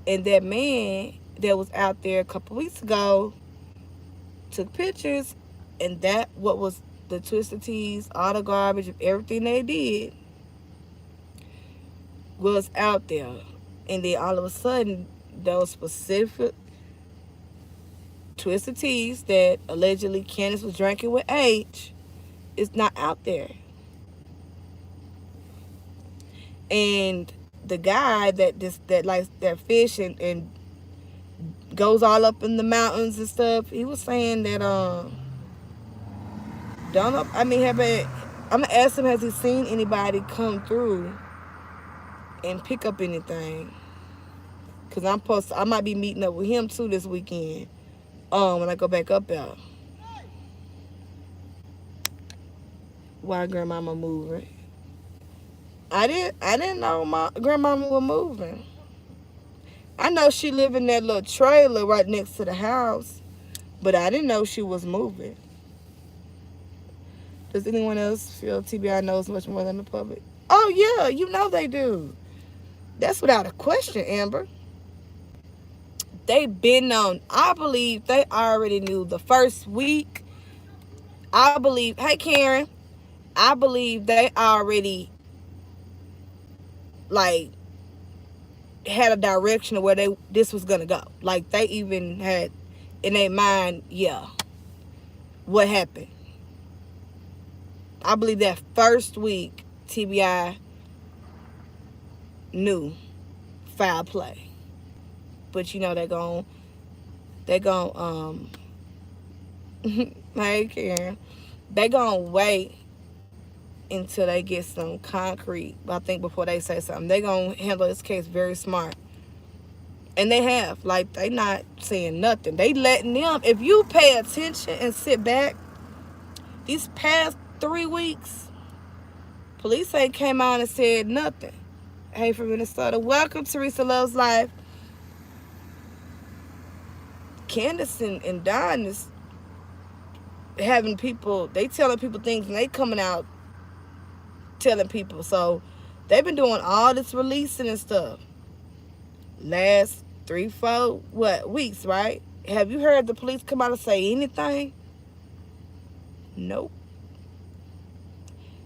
And that man that was out there a couple weeks ago took pictures, and that what was the twisted tees, all the garbage of everything they did was out there. And then all of a sudden, those specific twisted tees that allegedly Candace was drinking with H is not out there. And the guy that likes that fish and goes all up in the mountains and stuff, he was saying that I'm gonna ask him, has he seen anybody come through and pick up anything? Because I might be meeting up with him too this weekend when I go back up there. Why grandmama moving? I didn't know my grandmama was moving. I know she lived in that little trailer right next to the house, but I didn't know she was moving. Does anyone else feel TBI knows much more than the public? Oh yeah, you know they do. That's without a question, Amber. They been known. I believe they already knew the first week. Hey Karen, I believe they already like had a direction of where this was gonna go. Like, they even had in their mind, what happened. I believe that first week TBI knew foul play. But they're going hey Karen, they gonna wait until they get some concrete, I think, before they say something. They gonna handle this case very smart. And they have. Like, they not saying nothing. They letting them, if you pay attention and sit back, these past 3 weeks, police ain't came out and said nothing. Hey, from Minnesota. Welcome, Teresa Loves Life. Candace and Don is having people, they telling people things and they coming out telling people. So they've been doing all this releasing and stuff. Last 3-4 weeks, right? Have you heard the police come out and say anything? Nope.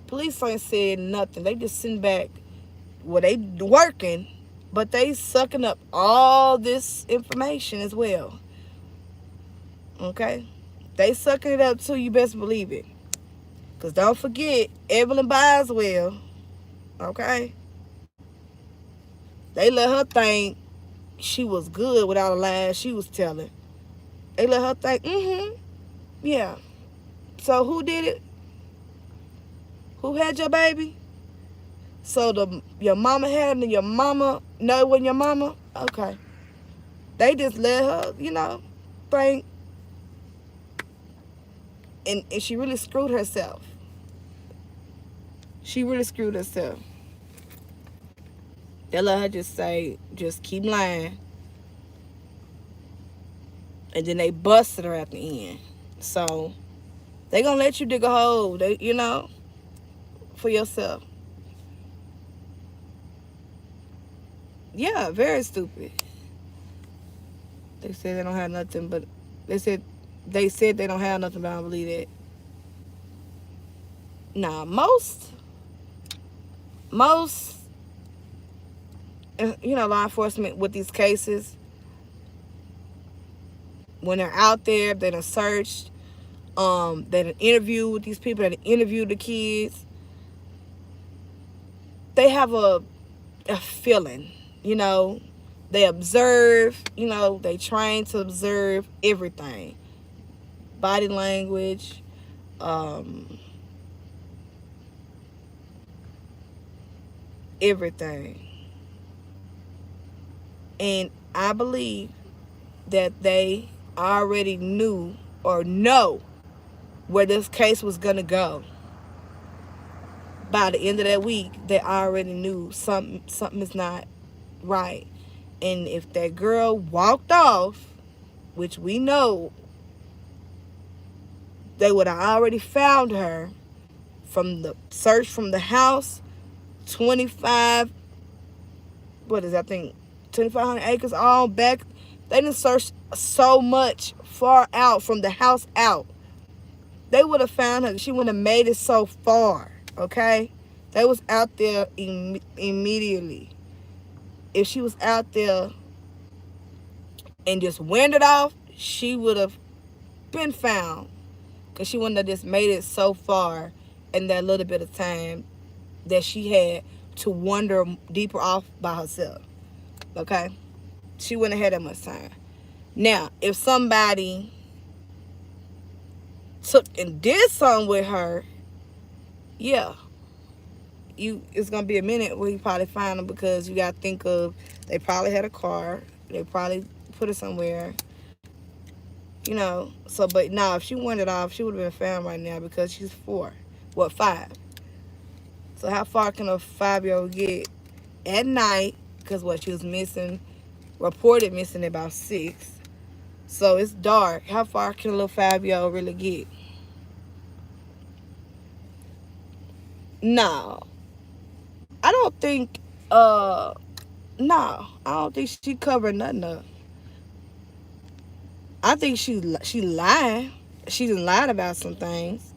Police ain't said nothing. They just sitting back. Well, they working, but they sucking up all this information as well. Okay? They sucking it up too, you best believe it. Because don't forget, Evelyn Boswell, okay? They let her think she was good with all the lies she was telling. They let her think, yeah. So who did it? Who had your baby? So your mama had it and your mama know it wasn't your mama? Okay. They just let her, think. And she really screwed herself. She really screwed herself. They let her just keep lying. And then they busted her at the end. So they gonna let you dig a hole, for yourself. Yeah, very stupid. They said they don't have nothing, but they said they don't have nothing, but I don't believe that. Nah, most law enforcement with these cases, when they're out there, they done searched, they done interviewed with these people, they done interviewed the kids. They have a feeling, they observe, they train to observe everything. Body language, everything. And I believe that they already knew or know where this case was going to go. By the end of that week, they already knew something is not right. And if that girl walked off, which we know, they would have already found her from the search from the house, 25, 2,500 acres all back. They didn't search so much far out from the house out. They would have found her. She wouldn't have made it so far, okay? They was out there immediately. If she was out there and just wandered off, she would have been found. Because she wouldn't have just made it so far in that little bit of time that she had to wander deeper off by herself. Okay? She wouldn't have had that much time. Now, if somebody took and did something with her, yeah, it's going to be a minute where you probably find them, because you got to think of, they probably had a car. They probably put it somewhere. So, but now, if she wandered off, she would have been found right now, because she's 4. 5. So how far can a 5-year-old get at night? Because she was missing, reported missing at about 6. So it's dark. How far can a little 5-year-old really get? No. I don't think, I don't think she covered nothing up. I think she lied. She done lied about some things.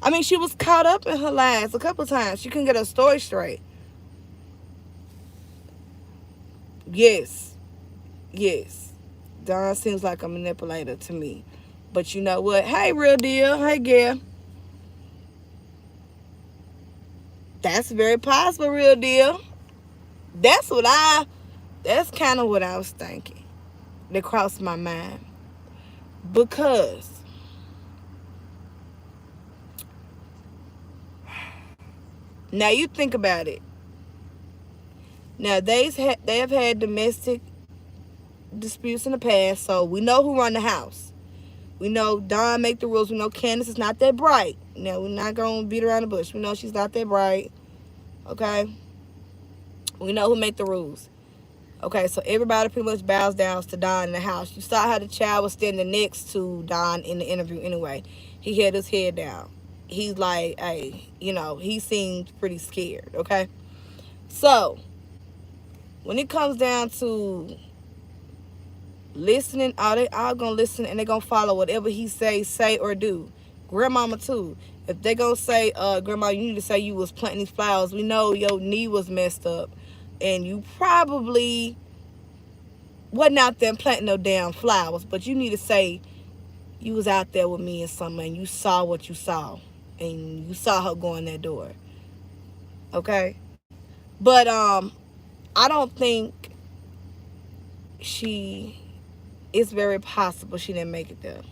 I mean, she was caught up in her lies a couple times. She couldn't get her story straight. Yes. Don seems like a manipulator to me. But you know what? Hey, Real Deal. Hey, Gail. That's very possible, Real Deal. That's kind of what I was thinking. That crossed my mind. Because now you think about it. Now they have had domestic disputes in the past, so we know who run the house. We know Dawn make the rules. We know Candace is not that bright. Now, we're not going to beat around the bush. We know she's not that bright. Okay? We know who make the rules. Okay, so everybody pretty much bows down to Don in the house. You saw how the child was standing next to Don in the interview anyway. He had his head down. He's like, hey, you know, he seemed pretty scared, okay? So, when it comes down to listening, they all gonna listen and they gonna follow whatever he say or do. Grandmama too. If they gonna say, Grandma, you need to say you was planting these flowers. We know your knee was messed up. And you probably wasn't out there planting no damn flowers. But you need to say you was out there with me and something and you saw what you saw. And you saw her go in that door. Okay? But I don't think it's very possible she didn't make it there.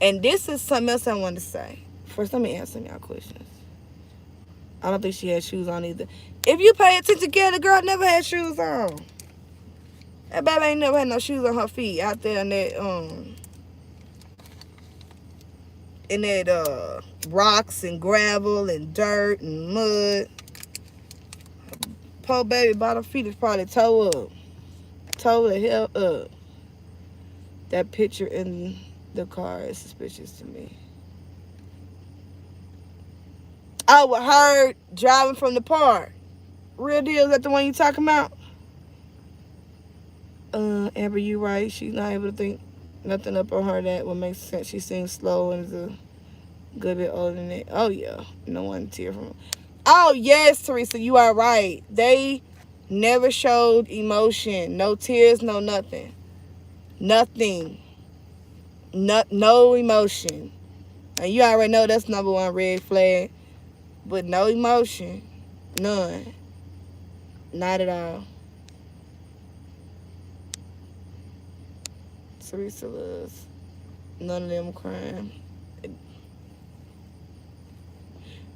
And this is something else I wanted to say. First, let me answer y'all questions. I don't think she had shoes on either. If you pay attention, the girl never had shoes on. That baby ain't never had no shoes on her feet out there in that rocks and gravel and dirt and mud. Poor baby bottom feet is probably toe up. Toe the hell up. That picture in the car is suspicious to me. Oh, with her driving from the park. Real deal, is that the one you talking about? Amber, you right. She's not able to think nothing up on her that would make sense. She seems slow and is a good bit older than that. Oh, yeah. No one tear from her. Oh, yes, Teresa, you are right. They never showed emotion. No tears, no nothing. Nothing. No emotion. And you already know that's number one red flag. But no emotion. None. Not at all. Teresa loves none of them crying.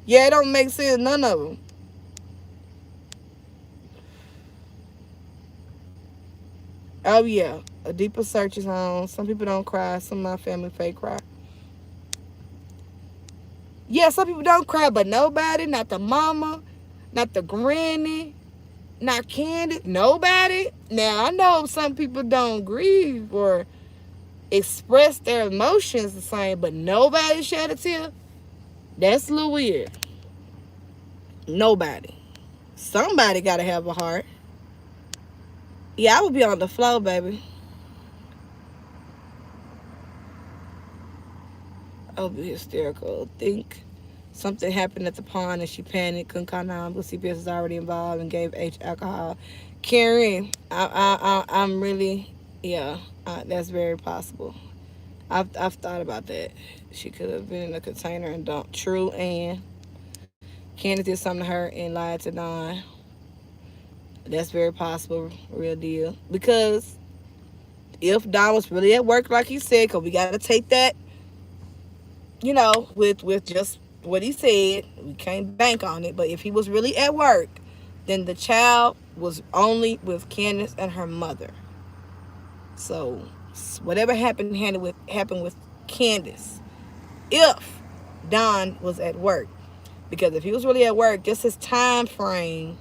Yeah, it don't make sense. None of them. Oh, yeah. A deeper search is on. Some people don't cry. Some of my family fake cry. Yeah, some people don't cry, but nobody, not the mama, not the granny, not Candy, nobody. Now, I know some people don't grieve or express their emotions the same, but nobody shed a tear. That's a little weird. Nobody. Somebody got to have a heart. Yeah, I would be on the floor, baby. I would be hysterical. Think something happened at the pond and she panicked, couldn't call 911, but CPS is already involved and gave H alcohol. Karen, I'm really, yeah, that's very possible. I've thought about that. She could have been in a container and dumped. True, and Candace did something to her and lied to Dawn. That's very possible, real deal. Because if Dawn was really at work, like he said, because we got to take that, you know, with just what he said, we can't bank on it. But if he was really at work, then the child was only with Candace and her mother. So whatever happened with Candace, if Don was at work. Because if he was really at work, just his time frame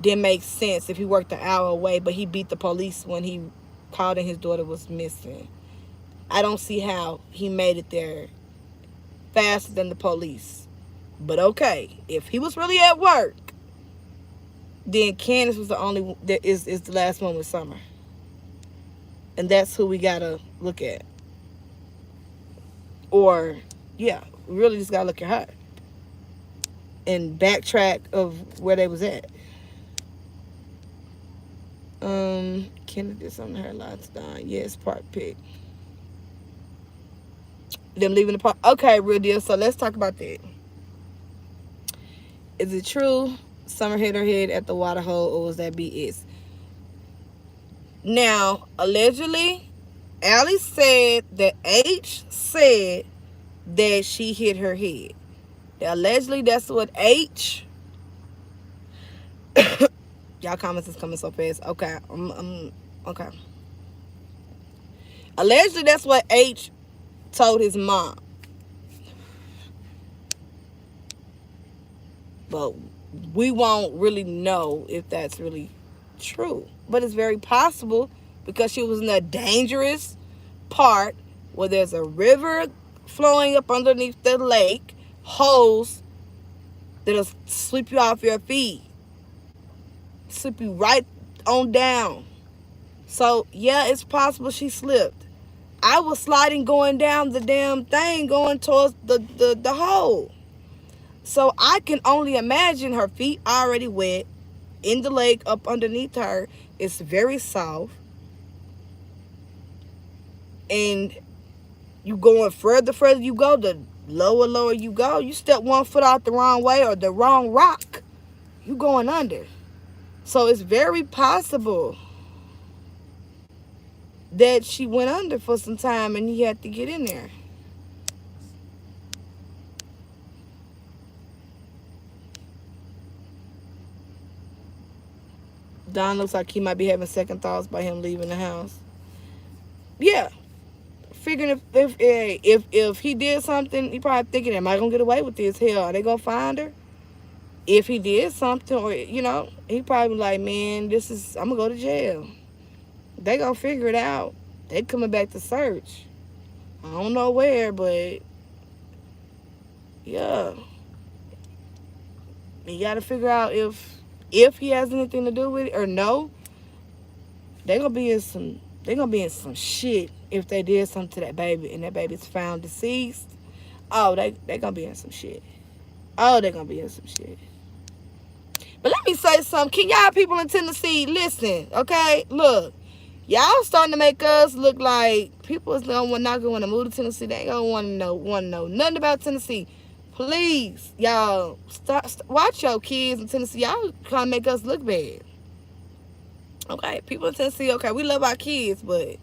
didn't make sense if he worked an hour away, but he beat the police when he called and his daughter was missing. I don't see how he made it there faster than the police. But okay, if he was really at work, then Candace was the only that is the last one with Summer. And that's who we gotta look at. Or, yeah, we really just gotta look at her and backtrack of where they was at. Candace did something to her lots down. Yes, park pick. Them leaving the park. Okay, real deal. So let's talk about that. Is it true Summer hit her head at the water hole, or was that BS? Now, allegedly, Allie said that H said that she hit her head. Now, allegedly, that's what H Y'all comments is coming so fast. Okay. Okay. Allegedly, that's what H told his mom. But we won't really know if that's really true. But it's very possible because she was in a dangerous part where there's a river flowing up underneath the lake, holes that'll sweep you off your feet, sweep you right on down. So, yeah, it's possible she slipped. I was sliding going down the damn thing, going towards the hole. So I can only imagine her feet already wet in the lake up underneath her. It's very soft. And you going further you go, the lower you go. You step 1 foot out the wrong way or the wrong rock, you going under. So it's very possible that she went under for some time and he had to get in there. Don looks like he might be having second thoughts by him leaving the house. Yeah. Figuring if he did something, he probably thinking, am I gonna get away with this? Hell, are they gonna find her? If he did something, or he probably like, man, I'm gonna go to jail. They gonna figure it out. They coming back to search. I don't know where, but yeah, you gotta figure out if he has anything to do with it or no. They gonna be in some shit if they did something to that baby and that baby's found deceased. Oh, they gonna be in some shit. Oh, they gonna be in some shit. But let me say something. Can y'all people in Tennessee listen? Okay, look, y'all starting to make us look like people is not going to move to Tennessee. They ain't gonna want to know nothing about Tennessee. Please, y'all, watch your kids in Tennessee. Y'all trying to make us look bad. Okay, people in Tennessee, okay, we love our kids, but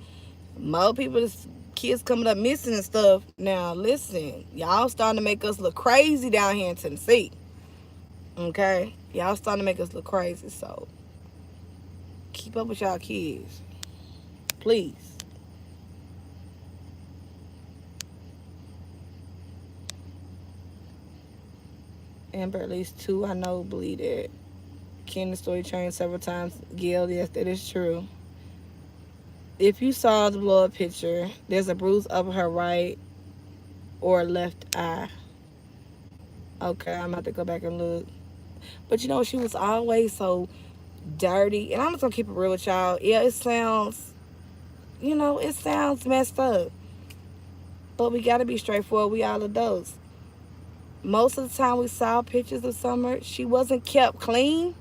more people, kids coming up missing and stuff. Now, listen, y'all starting to make us look crazy down here in Tennessee. Okay? Y'all starting to make us look crazy, so keep up with y'all kids. Please. Amber, at least 2 I know believe that. Ken the story changed several times. Gail, yes, that is true. If you saw the blood picture, there's a bruise up her right or left eye. Okay, I'm about to go back and look. But she was always so dirty. And I'm just going to keep it real with y'all. Yeah, it sounds messed up. But we got to be straightforward. We all adults. Most of the time we saw pictures of Summer, she wasn't kept clean.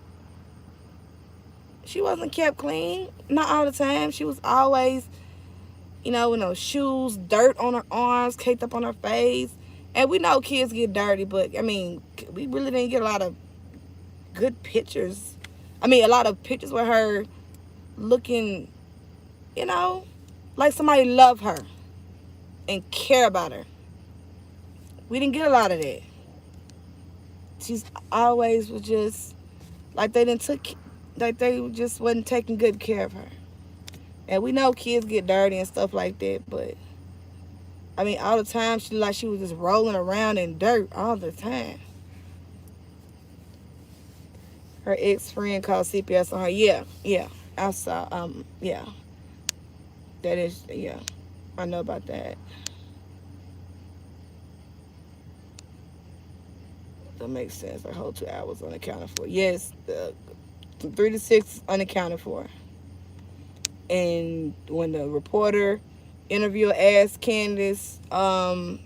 Not all the time. She was always, in those shoes, dirt on her arms, caked up on her face. And we know kids get dirty, but, we really didn't get a lot of good pictures. A lot of pictures with her looking, like somebody loved her and care about her. We didn't get a lot of that. She's always was just like they just wasn't taking good care of her. And we know kids get dirty and stuff like that, but all the time she was just rolling around in dirt all the time. Her ex-friend called CPS on her. Yeah. I saw, yeah. That is, yeah. I know about that. That makes sense. The whole 2 hours unaccounted for. Yes, from 3 to 6 unaccounted for. And when the reporter interviewer asked Candace, what's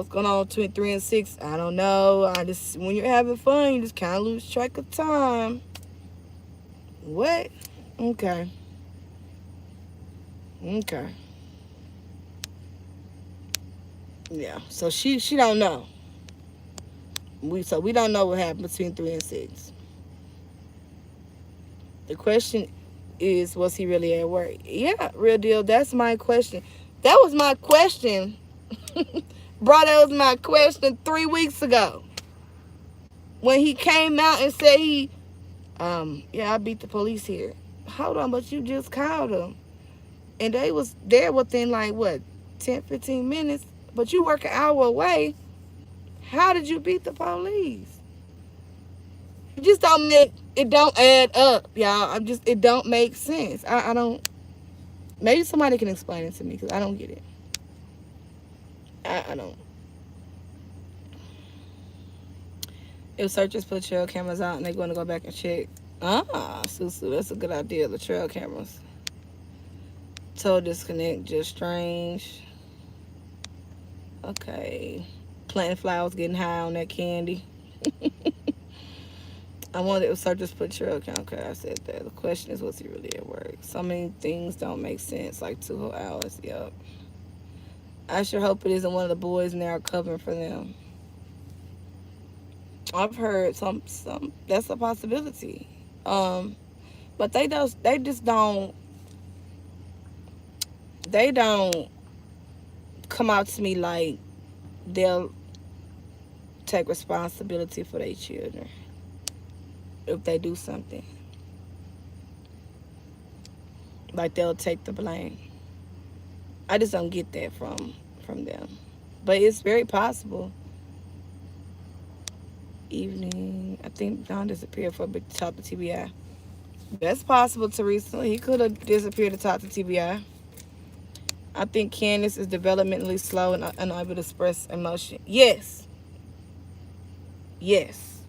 going on between 3 and 6? I don't know. When you're having fun, you just kind of lose track of time. What? Okay. Yeah. So she don't know. We don't know what happened between 3 and 6. The question is, was he really at work? Yeah, real deal. That's my question. That was my question. Bro, that was my question 3 weeks ago. When he came out and said Yeah, I beat the police here. Hold on, but you just called them. And they was there within like what, 10, 15 minutes, but you work an hour away. How did you beat the police? It just don't make, it don't add up, y'all. It don't make sense. I don't, maybe somebody can explain it to me because I don't get it. I don't. If searchers put trail cameras out and they're going to go back and check. Susu, that's a good idea, the trail cameras. Total disconnect, just strange. Okay. Planting flowers, getting high on that candy. I wonder if searchers put trail cam. Okay, I said that. The question is, was he really at work? So many things don't make sense, like 2 whole hours. Yep. I sure hope it isn't one of the boys and they are covering for them. I've heard some that's a possibility. But they just don't come out to me like they'll take responsibility for their children if they do something. Like they'll take the blame. I just don't get that from them. But it's very possible. Evening, I think Don disappeared for a bit to talk to TBI. That's possible, Teresa. He could have disappeared to talk to TBI. I think Candace is developmentally slow and unable to express emotion. Yes. Yes.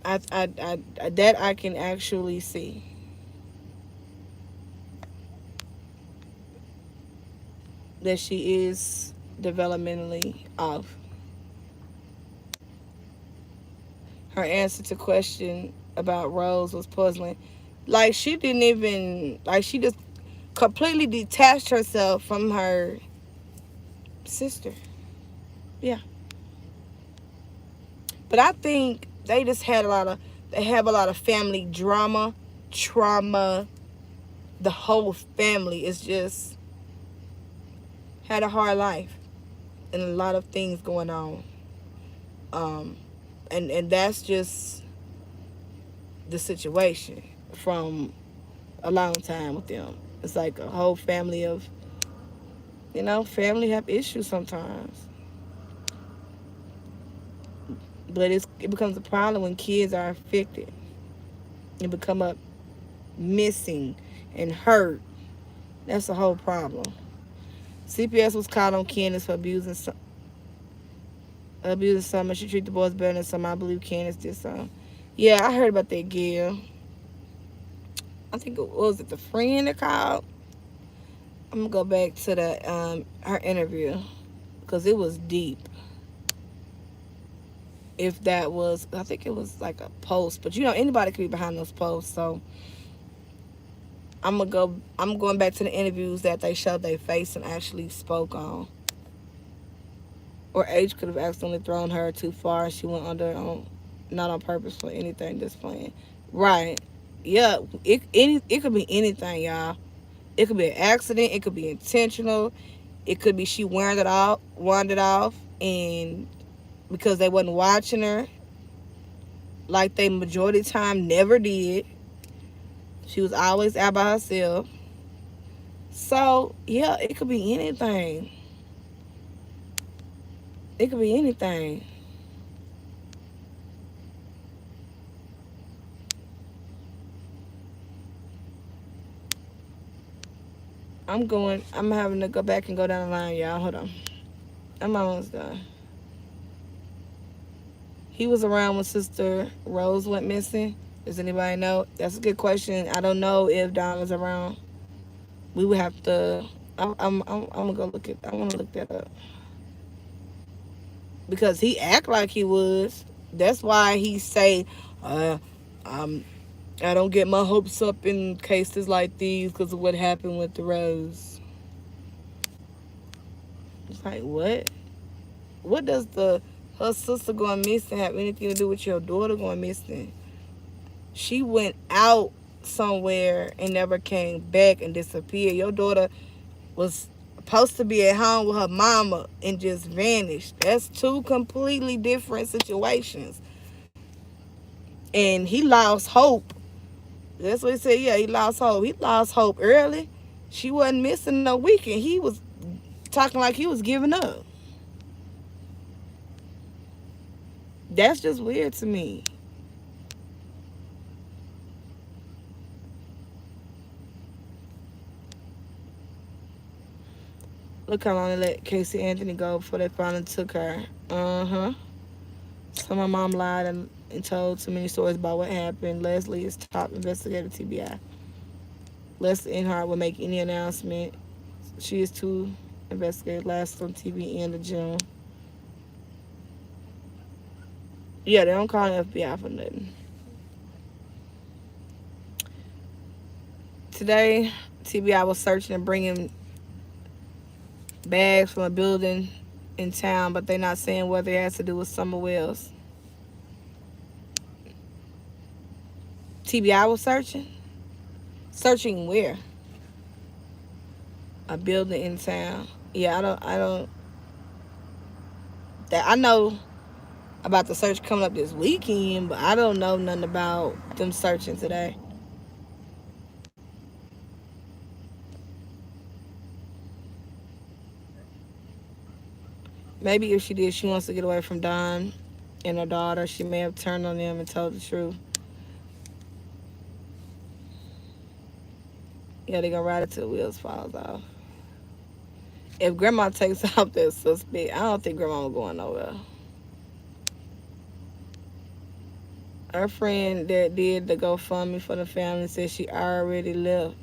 I that I can actually see. That she is developmentally off. Her answer to question about Rose was puzzling. Like she didn't even, like she just completely detached herself from her sister. Yeah. But I think they just had they have a lot of family drama, trauma. The whole family is just had a hard life and a lot of things going on. And that's just the situation from a long time with them. It's like a whole family of, family have issues sometimes. But it becomes a problem when kids are affected and become up missing and hurt. That's the whole problem. CPS was caught on Candace for abusing some. She treated the boys better than some. I believe Candace did some. Yeah, I heard about that girl. I think it was the friend that called. I'm gonna go back to her interview because it was deep. If that was, I think it was like a post, but anybody could be behind those posts. So I'm going back to the interviews that they showed their face and actually spoke on. Or H could have accidentally thrown her too far and she went under not on purpose for anything, just playing. Right. Yeah, it could be anything, y'all. It could be an accident, it could be intentional, it could be she wandered off and because they wasn't watching her like they majority of the time never did. She was always out by herself. So, yeah, it could be anything. It could be anything. I'm having to go back and go down the line, y'all. Hold on. I'm almost done. He was around when Sister Rose went missing. Does anybody know? That's a good question. I don't know if Don was around. We would have to. I'm gonna go look at. I want to look that up because he act like he was. That's why he say, I don't get my hopes up in cases like these because of what happened with the Rose. It's like, what? What does her sister going missing have anything to do with your daughter going missing? She went out somewhere and never came back and disappeared. Your daughter was supposed to be at home with her mama and just vanished. That's two completely different situations. And he lost hope. That's what he said. Yeah, he lost hope. He lost hope early. She wasn't missing no weekend. He was talking like he was giving up. That's just weird to me. Look how long they let Casey Anthony go before they finally took her. Uh-huh. So my mom lied and told too many stories about what happened. Leslie is top investigator TBI. Leslie Inhart will make any announcement. She is too investigated last on TV end of June. Yeah, they don't call the FBI for nothing. Today, TBI was searching and bringing bags from a building in town, but they're not saying whether it has to do with Summer Wells. TBI was searching? Searching where? A building in town. Yeah, that I know about the search coming up this weekend, but I don't know nothing about them searching today. Maybe if she did, she wants to get away from Don and her daughter. She may have turned on them and told the truth. Yeah, they gonna ride it till the wheels falls off. If grandma takes off that suspect, I don't think grandma was going nowhere. Her friend that did the GoFundMe for the family said she already left.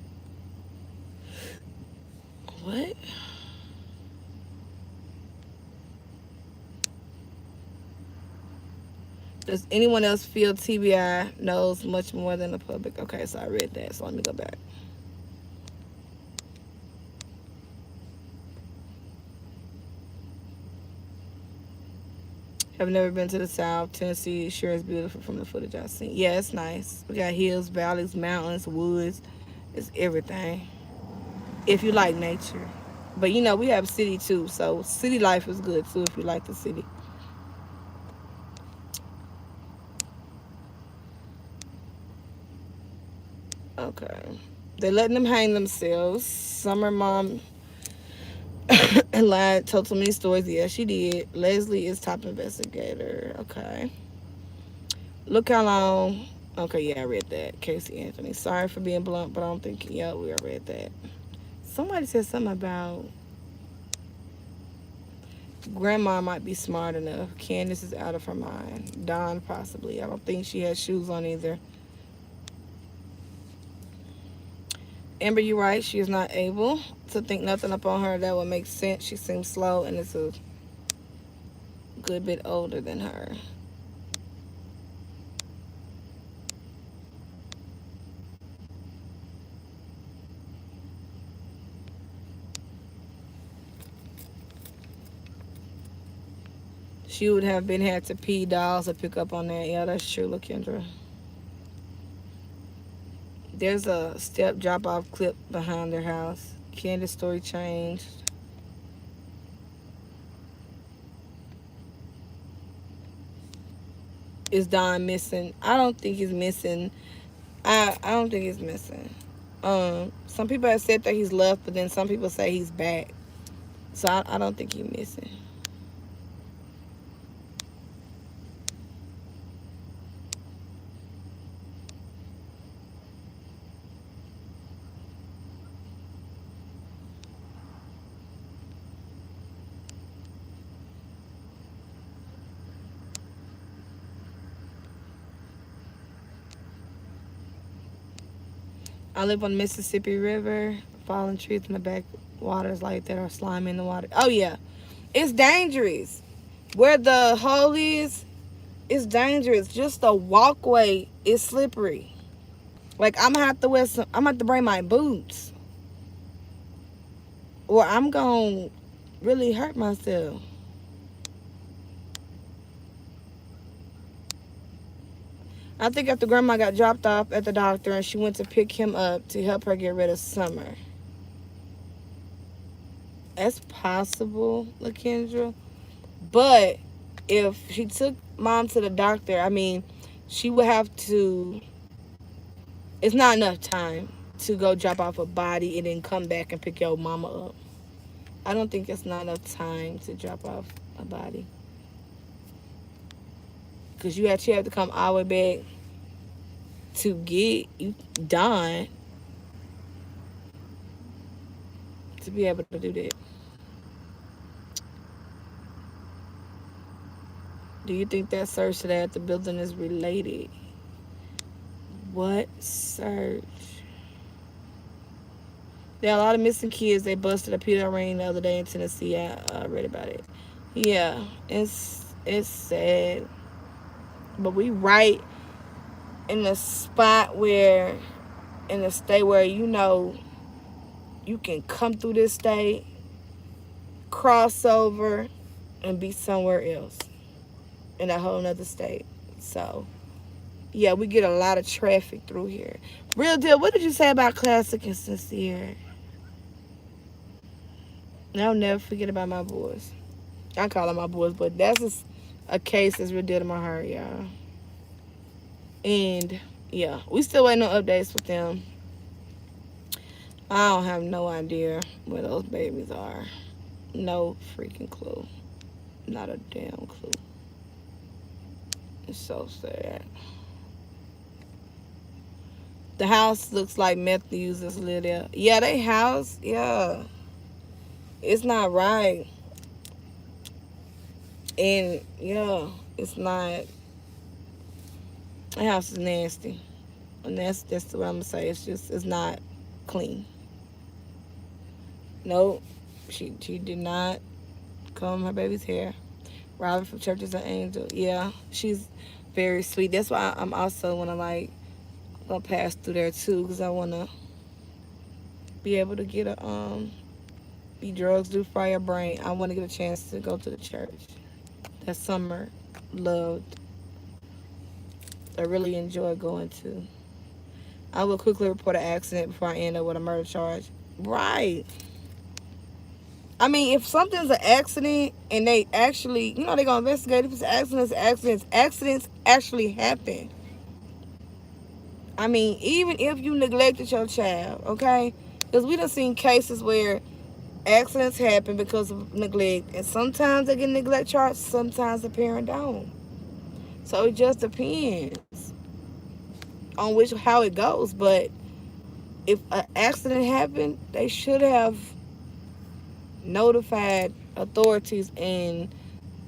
What? Does anyone else feel TBI knows much more than the public? Okay, so I read that, so let me go back. Have never been to the South. Tennessee sure is beautiful from the footage I've seen. Yeah, it's nice. We got hills, valleys, mountains, woods. It's everything. If you like nature. But you know, we have city too, so city life is good too if you like the city. Okay. They're letting them hang themselves. Summer mom lied, told so many stories. Yeah, she did. Leslie is top investigator. Okay. Look how long. Okay, yeah, I read that. Casey Anthony. Sorry for being blunt, but I don't think. Yeah, we already read that. Somebody said something about grandma might be smart enough. Candace is out of her mind. Dawn possibly. I don't think she has shoes on either. Amber, you're right. She is not able to think nothing upon her that would make sense. She seems slow and is a good bit older than her. She would have been had to pee dolls to pick up on that. Yeah, that's true, LaKendra. There's a step drop off clip behind their house. Candace's story changed. Is Don missing? I don't think he's missing. I don't think he's missing. Some people have said that he's left, but then some people say he's back. So I don't think he's missing. I live on the Mississippi River. Fallen trees in the backwaters like that are slimy in the water. Oh yeah, it's dangerous. Where the hole is, it's dangerous. Just the walkway is slippery. Like I'm gonna have to wear some. I'm gonna have to bring my boots, or I'm gonna really hurt myself. I think after grandma got dropped off at the doctor and she went to pick him up to help her get rid of Summer. That's possible, LaKendra. But if she took mom to the doctor, I mean, she would have to, it's not enough time to go drop off a body and then come back and pick your mama up. I don't think it's not enough time to drop off a body. Because you have to come all the way back to get you done to be able to do that. Do you think that search today at the building is related? What search? There are a lot of missing kids. They busted a pedo ring the other day in Tennessee. I read about it. Yeah, it's sad, but we right in the spot where, in the state where you can come through this state, cross over, and be somewhere else in a whole nother state. So yeah, we get a lot of traffic through here. Real deal. What did you say about Classic and Sincere? I'll never forget about my boys. I call them my boys, but that's just a case that's real dear to my heart, y'all. And yeah, we still waiting on updates with them. I don't have no idea where those babies are. No freaking clue. Not a damn clue. It's so sad. The house looks like meth users live there. Yeah, they house, yeah. It's not right. And yeah, it's not. The house is nasty. And that's what I'm gonna say. It's not clean. Nope. She did not comb her baby's hair. Robin from Church is an angel. Yeah, she's very sweet. That's why I'm also wanna gonna pass through there too, because I wanna be able to get be drugs do fry your brain. I wanna get a chance to go to the church that Summer loved. I really enjoy going to. I will quickly report an accident before I end up with a murder charge. Right. I mean, if something's an accident and they actually, they're going to investigate if it's accidents actually happen. I mean, even if you neglected your child, okay? Because we done seen cases where accidents happen because of neglect. And sometimes they get neglect charged, sometimes the parent don't. So it just depends on how it goes. But if an accident happened, they should have notified authorities and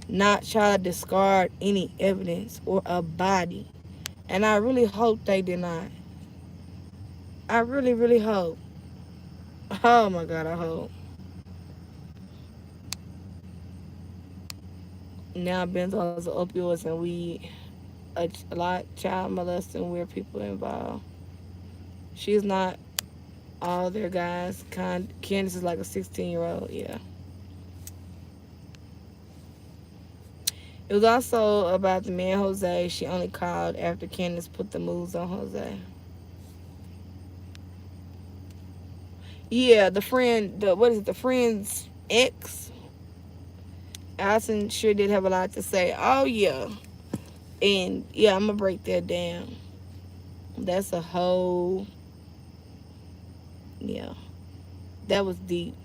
not try to discard any evidence or a body. And I really hope they did not. I really, really hope. Oh my God, I hope. Now benzos, opioids, and weed, a lot child molesting, weird people involved. She's not all their guys. Candace is like a 16-year-old, yeah. It was also about the man Jose. She only called after Candace put the moves on Jose. Yeah, the friend's ex. Allison sure did have a lot to say. Oh yeah. And yeah, I'm gonna break that down. That's a whole, yeah. That was deep.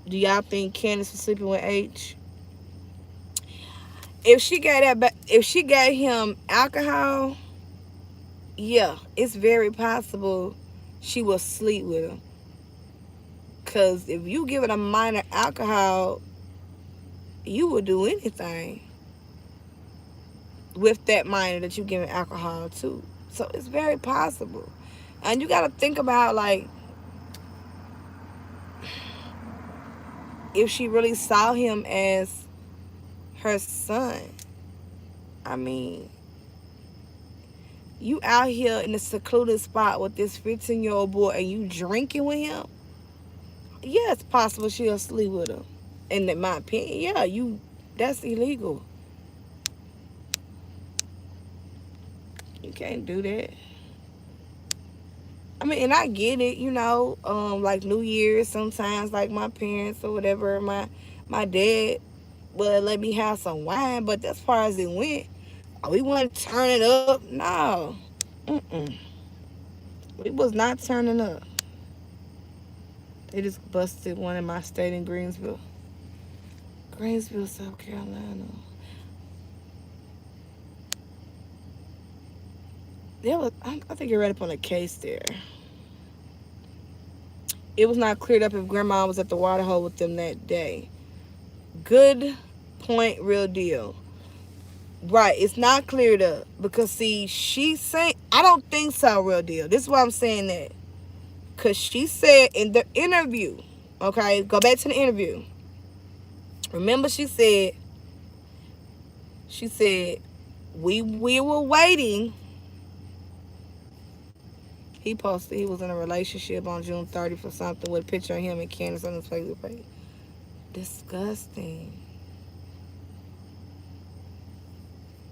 Do y'all think Candace was sleeping with H? If she got him alcohol, yeah, it's very possible she will sleep with him. Cause if you give it a minor alcohol, you will do anything with that minor that you giving alcohol to. So it's very possible. And you gotta think about, like, if she really saw him as her son. I mean, you out here in a secluded spot with this 15-year-old boy and you drinking with him, yeah, it's possible she'll sleep with him. And in my opinion, yeah, that's illegal. You can't do that. I mean, and I get it, like New Year's sometimes, like my parents or whatever, my dad would let me have some wine, but as far as it went, we want to turn it up. No. Mm-mm. We was not turning up. They just busted one in my state in Greensville. Greensville, South Carolina. I think you read up on a case there. It was not cleared up if grandma was at the water hole with them that day. Good point, real deal. Right, it's not cleared up because see, she's saying I don't think so, real deal. This is why I'm saying that. Cause she said in the interview, okay, go back to the interview. Remember she said we were waiting. He posted he was in a relationship on June 30th or something with a picture of him and Candace on his Facebook page. Disgusting.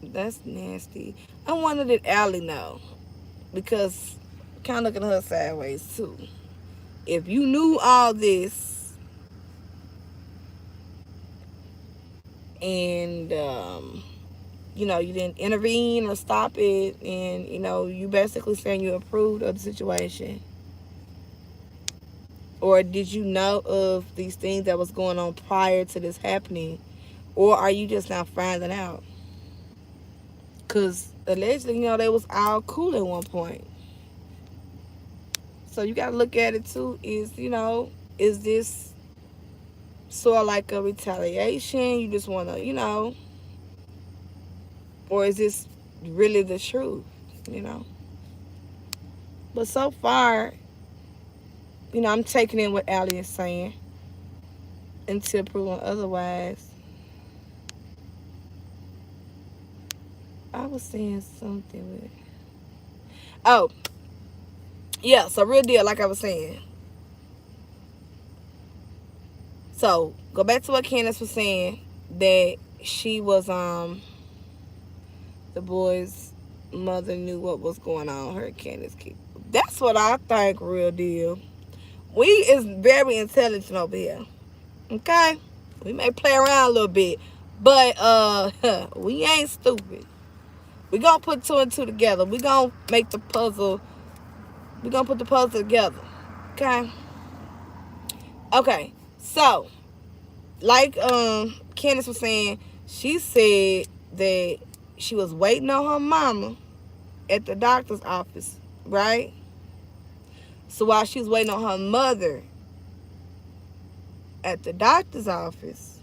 That's nasty. I wonder did Allie know? Because kind of looking at her sideways too. If you knew all this and you didn't intervene or stop it, and you basically saying you approved of the situation, or did you know of these things that was going on prior to this happening, or are you just now finding out? Because allegedly, they was all cool at one point. So you got to look at it too. Is this sort of like a retaliation? You just want to, or is this really the truth? But so far, I'm taking in what Allie is saying until proven otherwise. I was saying something with it. Oh, yeah, so real deal, like I was saying. So, go back to what Candace was saying, that she was, the boy's mother knew what was going on, her Candace kid. That's what I think, real deal. We is very intelligent over here, okay? We may play around a little bit, but, we ain't stupid. We gonna put two and two together. We gonna make the puzzle. We gonna put the puzzle together, okay? Okay, so, like Candace was saying, she said that she was waiting on her mama at the doctor's office, right? So while she was waiting on her mother at the doctor's office,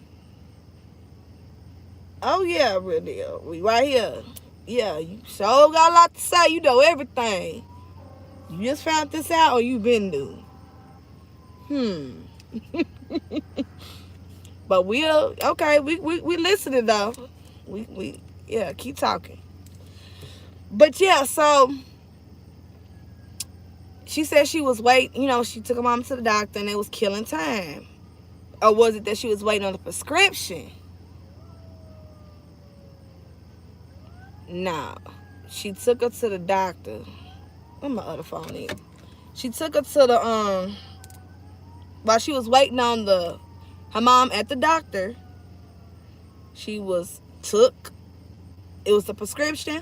oh yeah, real deal, we right here. Yeah, you sure got a lot to say. You know everything. You just found this out or you been new? But okay, we listening though. We keep talking. But yeah, so she said she was waiting, she took her mom to the doctor and it was killing time. Or was it that she was waiting on the prescription? No. She took her to the doctor. Where my other phone is? She took her to the while she was waiting on her mom at the doctor, it was the prescription.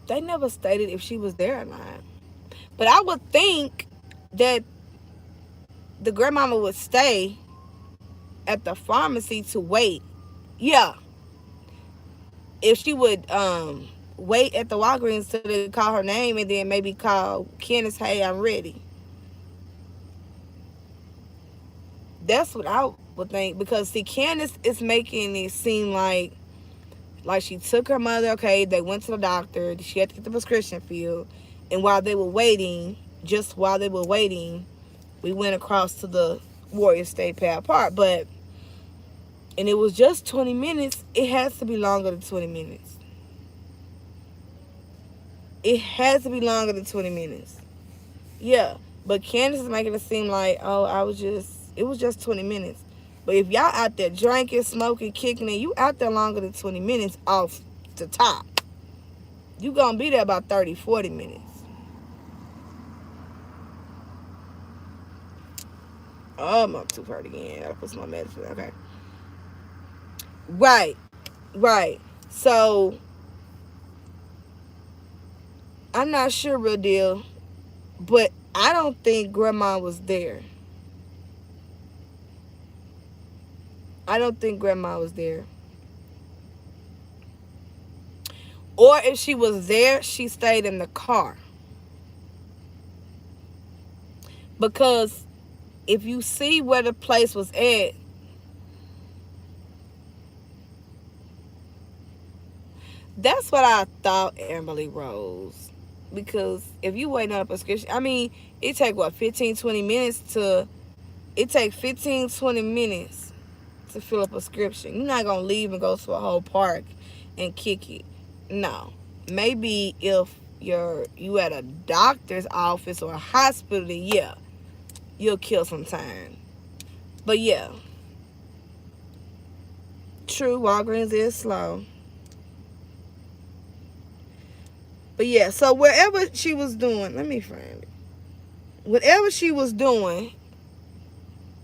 They never stated if she was there or not. But I would think that the grandmama would stay at the pharmacy to wait. Yeah. If she would wait at the Walgreens till they call her name and then maybe call Candace, hey, I'm ready. That's what I would think. Because, see, Candace is making it seem like she took her mother, okay, they went to the doctor, she had to get the prescription filled, and while they were waiting, we went across to the Warrior State Path Park. And it was just 20 minutes. It has to be longer than 20 minutes. It has to be longer than 20 minutes. Yeah. But Candace is making it seem like, oh, it was just 20 minutes. But if y'all out there drinking, smoking, kicking it, you out there longer than 20 minutes off the top. You gonna be there about 30, 40 minutes. Oh, my tooth hurt again. I put some medicine. Okay. Right, right. So I'm not sure, real deal, but I don't think grandma was there. I don't think grandma was there. Or if she was there, she stayed in the car. Because if you see where the place was at, that's what I thought, Emily Rose. Because if you waiting on a prescription, I mean, it take what, 15-20 minutes to, it take 15-20 minutes to fill a prescription. You're not going to leave and go to a whole park and kick it. No. Maybe if you at a doctor's office or a hospital, then yeah, you'll kill some time. But yeah, true, Walgreens is slow. But yeah, so wherever she was doing, let me find it. Whatever she was doing,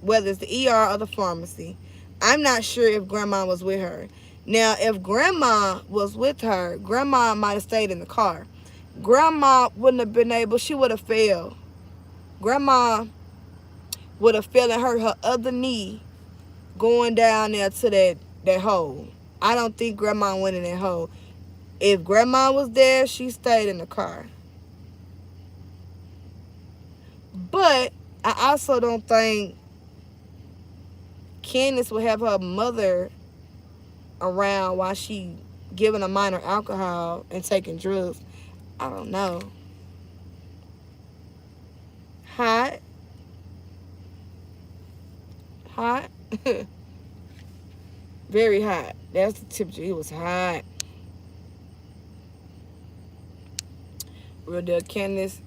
whether it's the ER or the pharmacy, I'm not sure if grandma was with her. Now, if grandma was with her, grandma might have stayed in the car. Grandma wouldn't have been able, she would have failed. Grandma would have fell and hurt her other knee going down there to that hole. I don't think grandma went in that hole. If grandma was there, she stayed in the car. But I also don't think Candace would have her mother around while she giving a minor alcohol and taking drugs. I don't know. Hot. Hot. Very hot. That's the temperature. It was hot. Real deal. Candace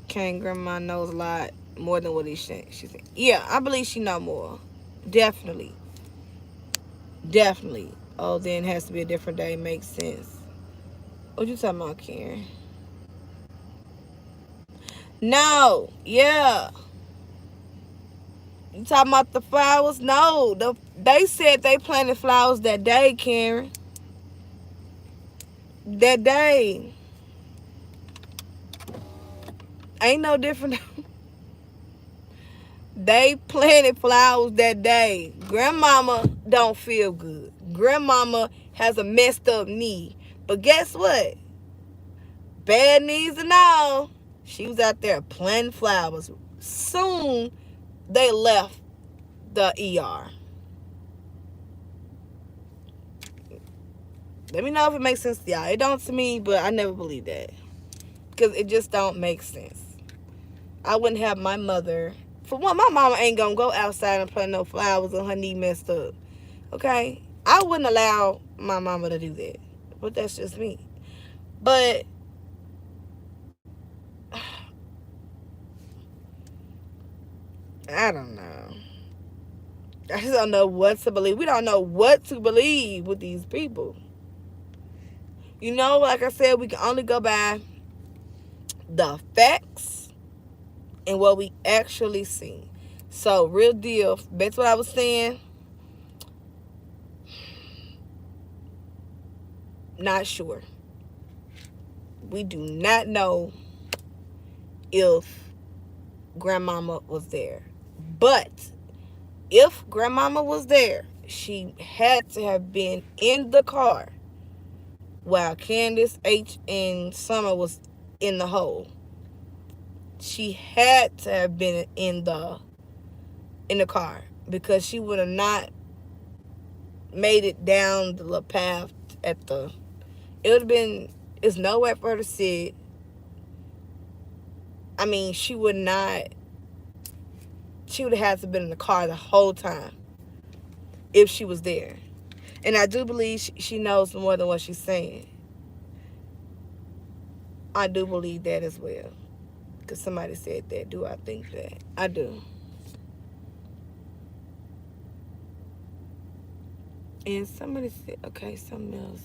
grandma knows a lot more than what he said. She said, yeah, I believe she know more. Definitely. Definitely. Oh, then it has to be a different day. Makes sense. What you talking about, Karen? No. Yeah. You talking about the flowers? No. They said they planted flowers that day, Karen. That day. Ain't no different. They planted flowers that day. Grandmama don't feel good. Grandmama has a messed up knee. But guess what? Bad knees and all, she was out there planting flowers. Soon, they left the ER. Let me know if it makes sense to y'all. It don't to me, but I never believed that. Because it just don't make sense. I wouldn't have my mother. For one, my mama ain't gonna go outside and plant no flowers and her knee messed up. Okay? I wouldn't allow my mama to do that. But that's just me. But I don't know. I just don't know what to believe. We don't know what to believe with these people. You know, like I said, we can only go by the facts and what we actually see. So, real deal. That's what I was saying. Not sure. We do not know if grandmama was there. But if grandmama was there, she had to have been in the car while Candace, H, and Summer was in the hole. She had to have been in the car because she would have not made it down the little path at the. It would have been. It's nowhere for her to sit. I mean, she would not. She would have had to have been in the car the whole time if she was there. And I do believe she knows more than what she's saying. I do believe that as well. Because somebody said that. Do I think that? I do. And somebody said, okay, something else.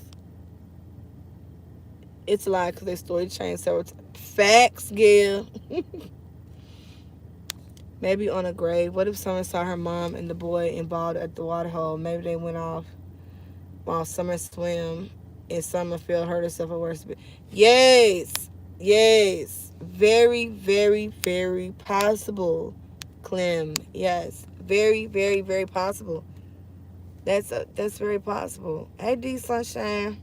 It's a lie because their story changed several times. Facts, Gail. Maybe on a grave. What if someone saw her mom and the boy involved at the water hole? Maybe they went off while Summer swam and Summerfield hurt herself at worst. Yes, yes, very, very, very possible, Clem. Yes, very, very, very possible. That's very possible. Hey, D Sunshine.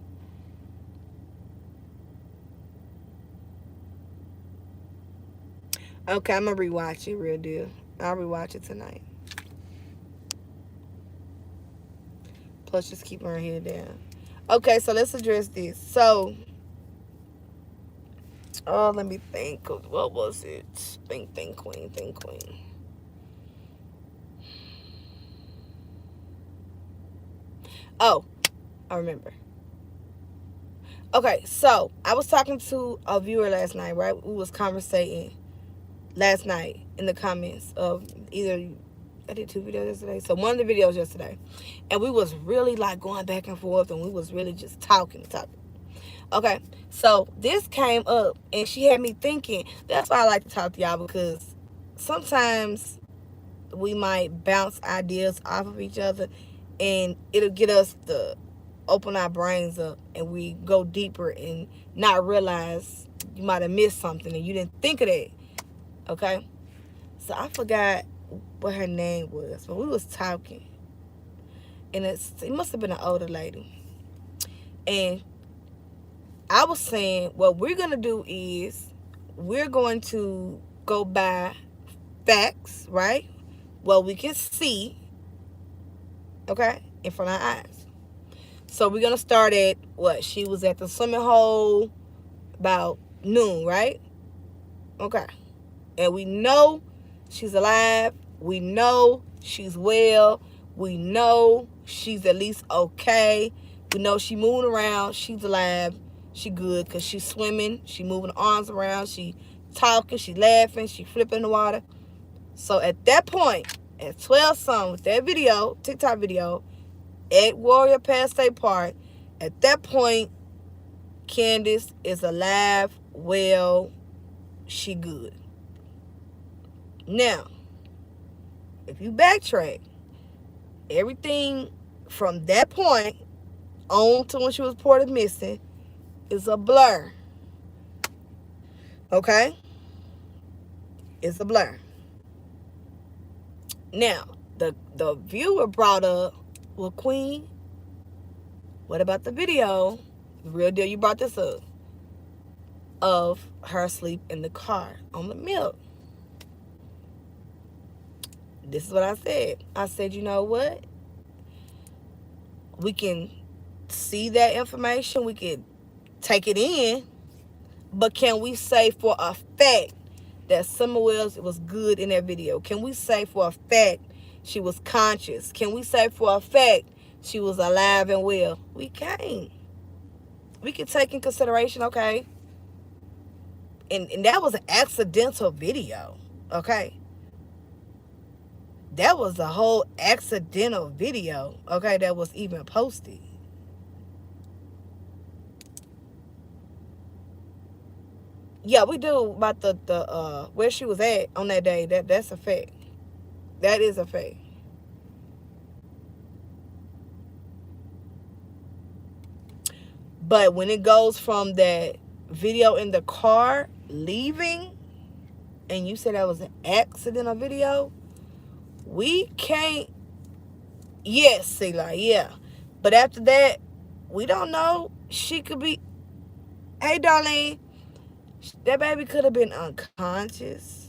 Okay, I'm gonna rewatch it, real deal. I'll rewatch it tonight. Plus, just keep her head down. Okay, so let's address this. So, oh, let me think. What was it? Think, queen, think, queen. Oh, I remember. Okay, so I was talking to a viewer last night, right? We was conversating last night in the comments of either, I did 2 videos yesterday. So one of the videos yesterday. And we was really like going back and forth, and we was really just talking. Okay, so this came up and she had me thinking. That's why I like to talk to y'all, because sometimes we might bounce ideas off of each other, and it'll get us to open our brains up, and we go deeper and not realize you might have missed something and you didn't think of that. Okay, so I forgot what her name was, but we was talking, and it must have been an older lady, and I was saying what we're gonna do is we're going to go by facts, right? Well, we can see, okay, in front of our eyes. So we're gonna start at what? She was at the swimming hole about noon, right? Okay. And we know she's alive. We know she's well. We know she's at least okay. We know she moving around. She's alive. She good because she's swimming. She moving her arms around. She talking. She laughing. She flipping in the water. So at that point, at 12 something with that video, TikTok video, at Warrior Pass State Park, at that point, Candace is alive, well, she good. Now, if you backtrack, everything from that point on to when she was reported missing is a blur. Okay? It's a blur. Now, the viewer brought up, well, Queen, what about the video? The real deal, you brought this up, of her asleep in the car on the milk. This is what I said. I said, you know what? We can see that information. We can take it in. But can we say for a fact that Summer Wells was good in that video? Can we say for a fact she was conscious? Can we say for a fact she was alive and well? We can't. We can take in consideration, okay? And that was an accidental video, okay? That was a whole accidental video, okay, that was even posted. Yeah, we do about the where she was at on that day. That's a fact. That is a fact. But when it goes from that video in the car leaving, and you said that was an accidental video, we can't. Yes, see, like, yeah. But after that, we don't know. She could be. Hey, Darlene, that baby could have been unconscious.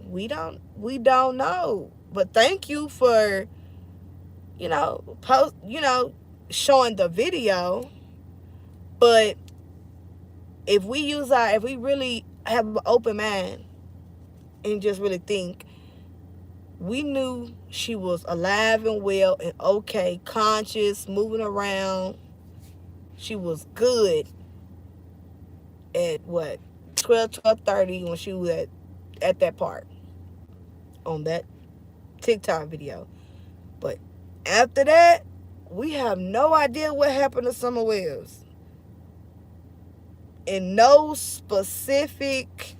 We don't know. But thank you for, showing the video. But if we really have an open mind and just really think, we knew she was alive and well and okay, conscious, moving around. She was good at what, 12:30 when she was at that park on that TikTok video. But after that, we have no idea what happened to Summer Wells. And no specific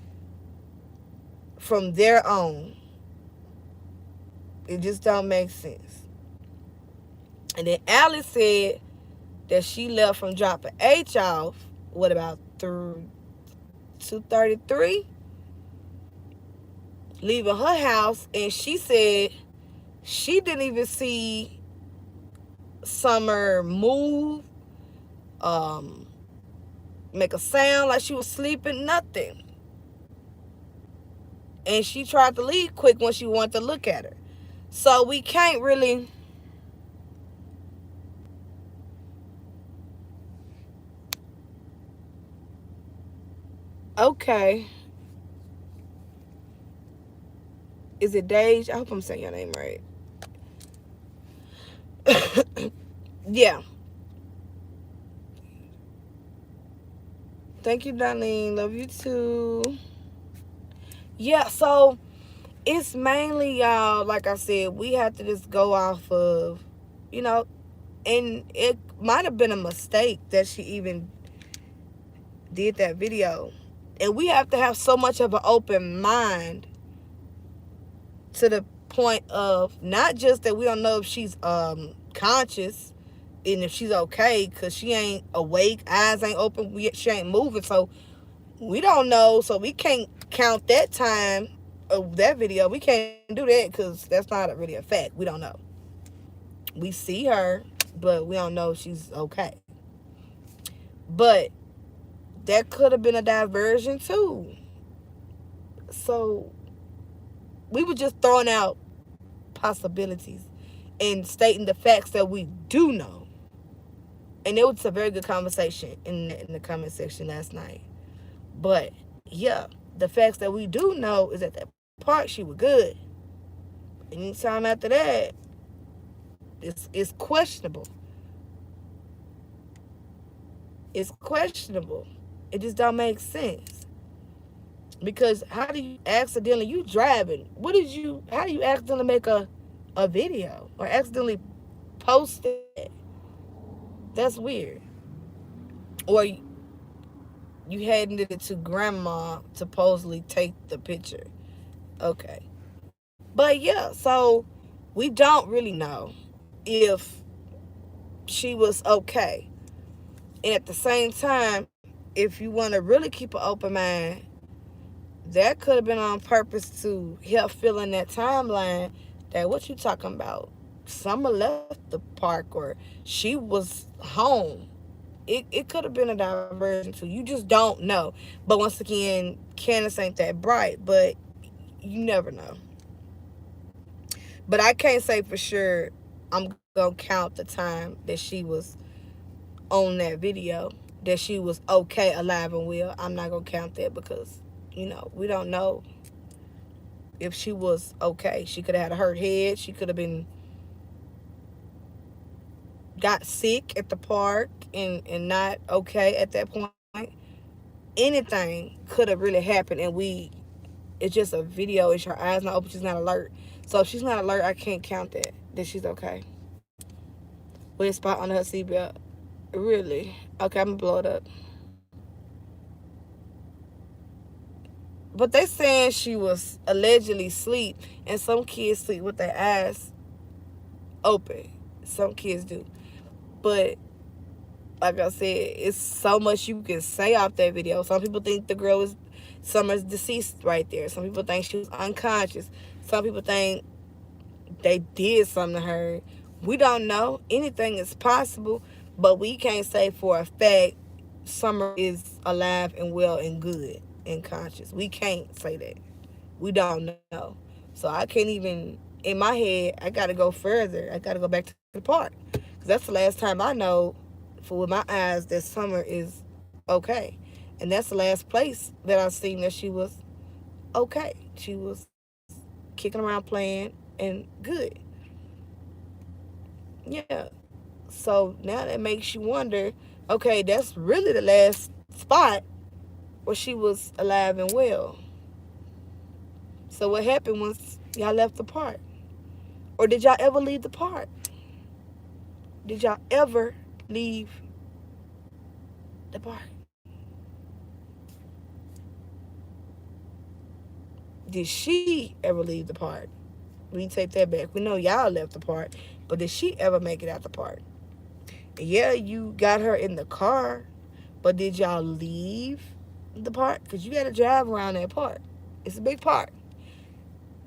from their own. It just don't make sense. And then Alice said that she left from dropping H off, what, about through 2:33, leaving her house, and she said she didn't even see Summer move, um, make a sound like she was sleeping, nothing. And she tried to leave quick when she wanted to look at her. So we can't really. Okay. Is it Dage? I hope I'm saying your name right. Yeah. Thank you, Darlene. Love you too. Yeah, so it's mainly, y'all, like I said, we have to just go off of, you know, and it might have been a mistake that she even did that video. And we have to have so much of an open mind to the point of not just that we don't know if she's conscious and if she's okay, because she ain't awake, eyes ain't open, she ain't moving, so we don't know. So we can't count that time of that video. We can't do that because that's not really a fact. We don't know. We see her, but we don't know if she's okay. But that could have been a diversion too. So we were just throwing out possibilities and stating the facts that we do know. And it was a very good conversation in the comment section last night. But yeah, the facts that we do know is that part she was good. Anytime after that, it's questionable. It's questionable. It just don't make sense. Because how do you accidentally, you driving? How do you accidentally make a video or accidentally post it? That's weird. Or you handed it to grandma to supposedly take the picture. Okay. But yeah, so we don't really know if she was okay. And at the same time, if you want to really keep an open mind, that could have been on purpose to help fill in that timeline that what you talking about. Summer left the park or she was home. It could have been a diversion too. You just don't know. But once again, Candace ain't that bright, but you never know. But I can't say for sure I'm going to count the time that she was on that video, that she was okay, alive, and well. I'm not going to count that because, we don't know if she was okay. She could have had a hurt head. She could have been got sick at the park and not okay at that point. Anything could have really happened, and it's just a video. It's her eyes not open. She's not alert. So if she's not alert, I can't count that she's okay. With a spot on her seatbelt. Really? Okay, I'm gonna blow it up. But they saying she was allegedly asleep, and some kids sleep with their eyes open. Some kids do. But like I said, it's so much you can say off that video. Some people think the girl is Summer's deceased right there. Some people think she was unconscious. Some people think they did something to her. We don't know. Anything is possible, but we can't say for a fact Summer is alive and well and good and conscious. We can't say that. We don't know. So I can't even, in my head, I got to go further. I got to go back to the park. Because that's the last time I know, for with my eyes, that Summer is okay. And that's the last place that I've seen that she was okay. She was kicking around playing and good. Yeah. So now that makes you wonder, okay, that's really the last spot where she was alive and well. So what happened once y'all left the park? Or did y'all ever leave the park? Did y'all ever leave the park? Did she ever leave the park? We take that back. We know y'all left the park. But did she ever make it out the park? Yeah, you got her in the car, but did y'all leave the park? Because you got to drive around that park. It's a big park.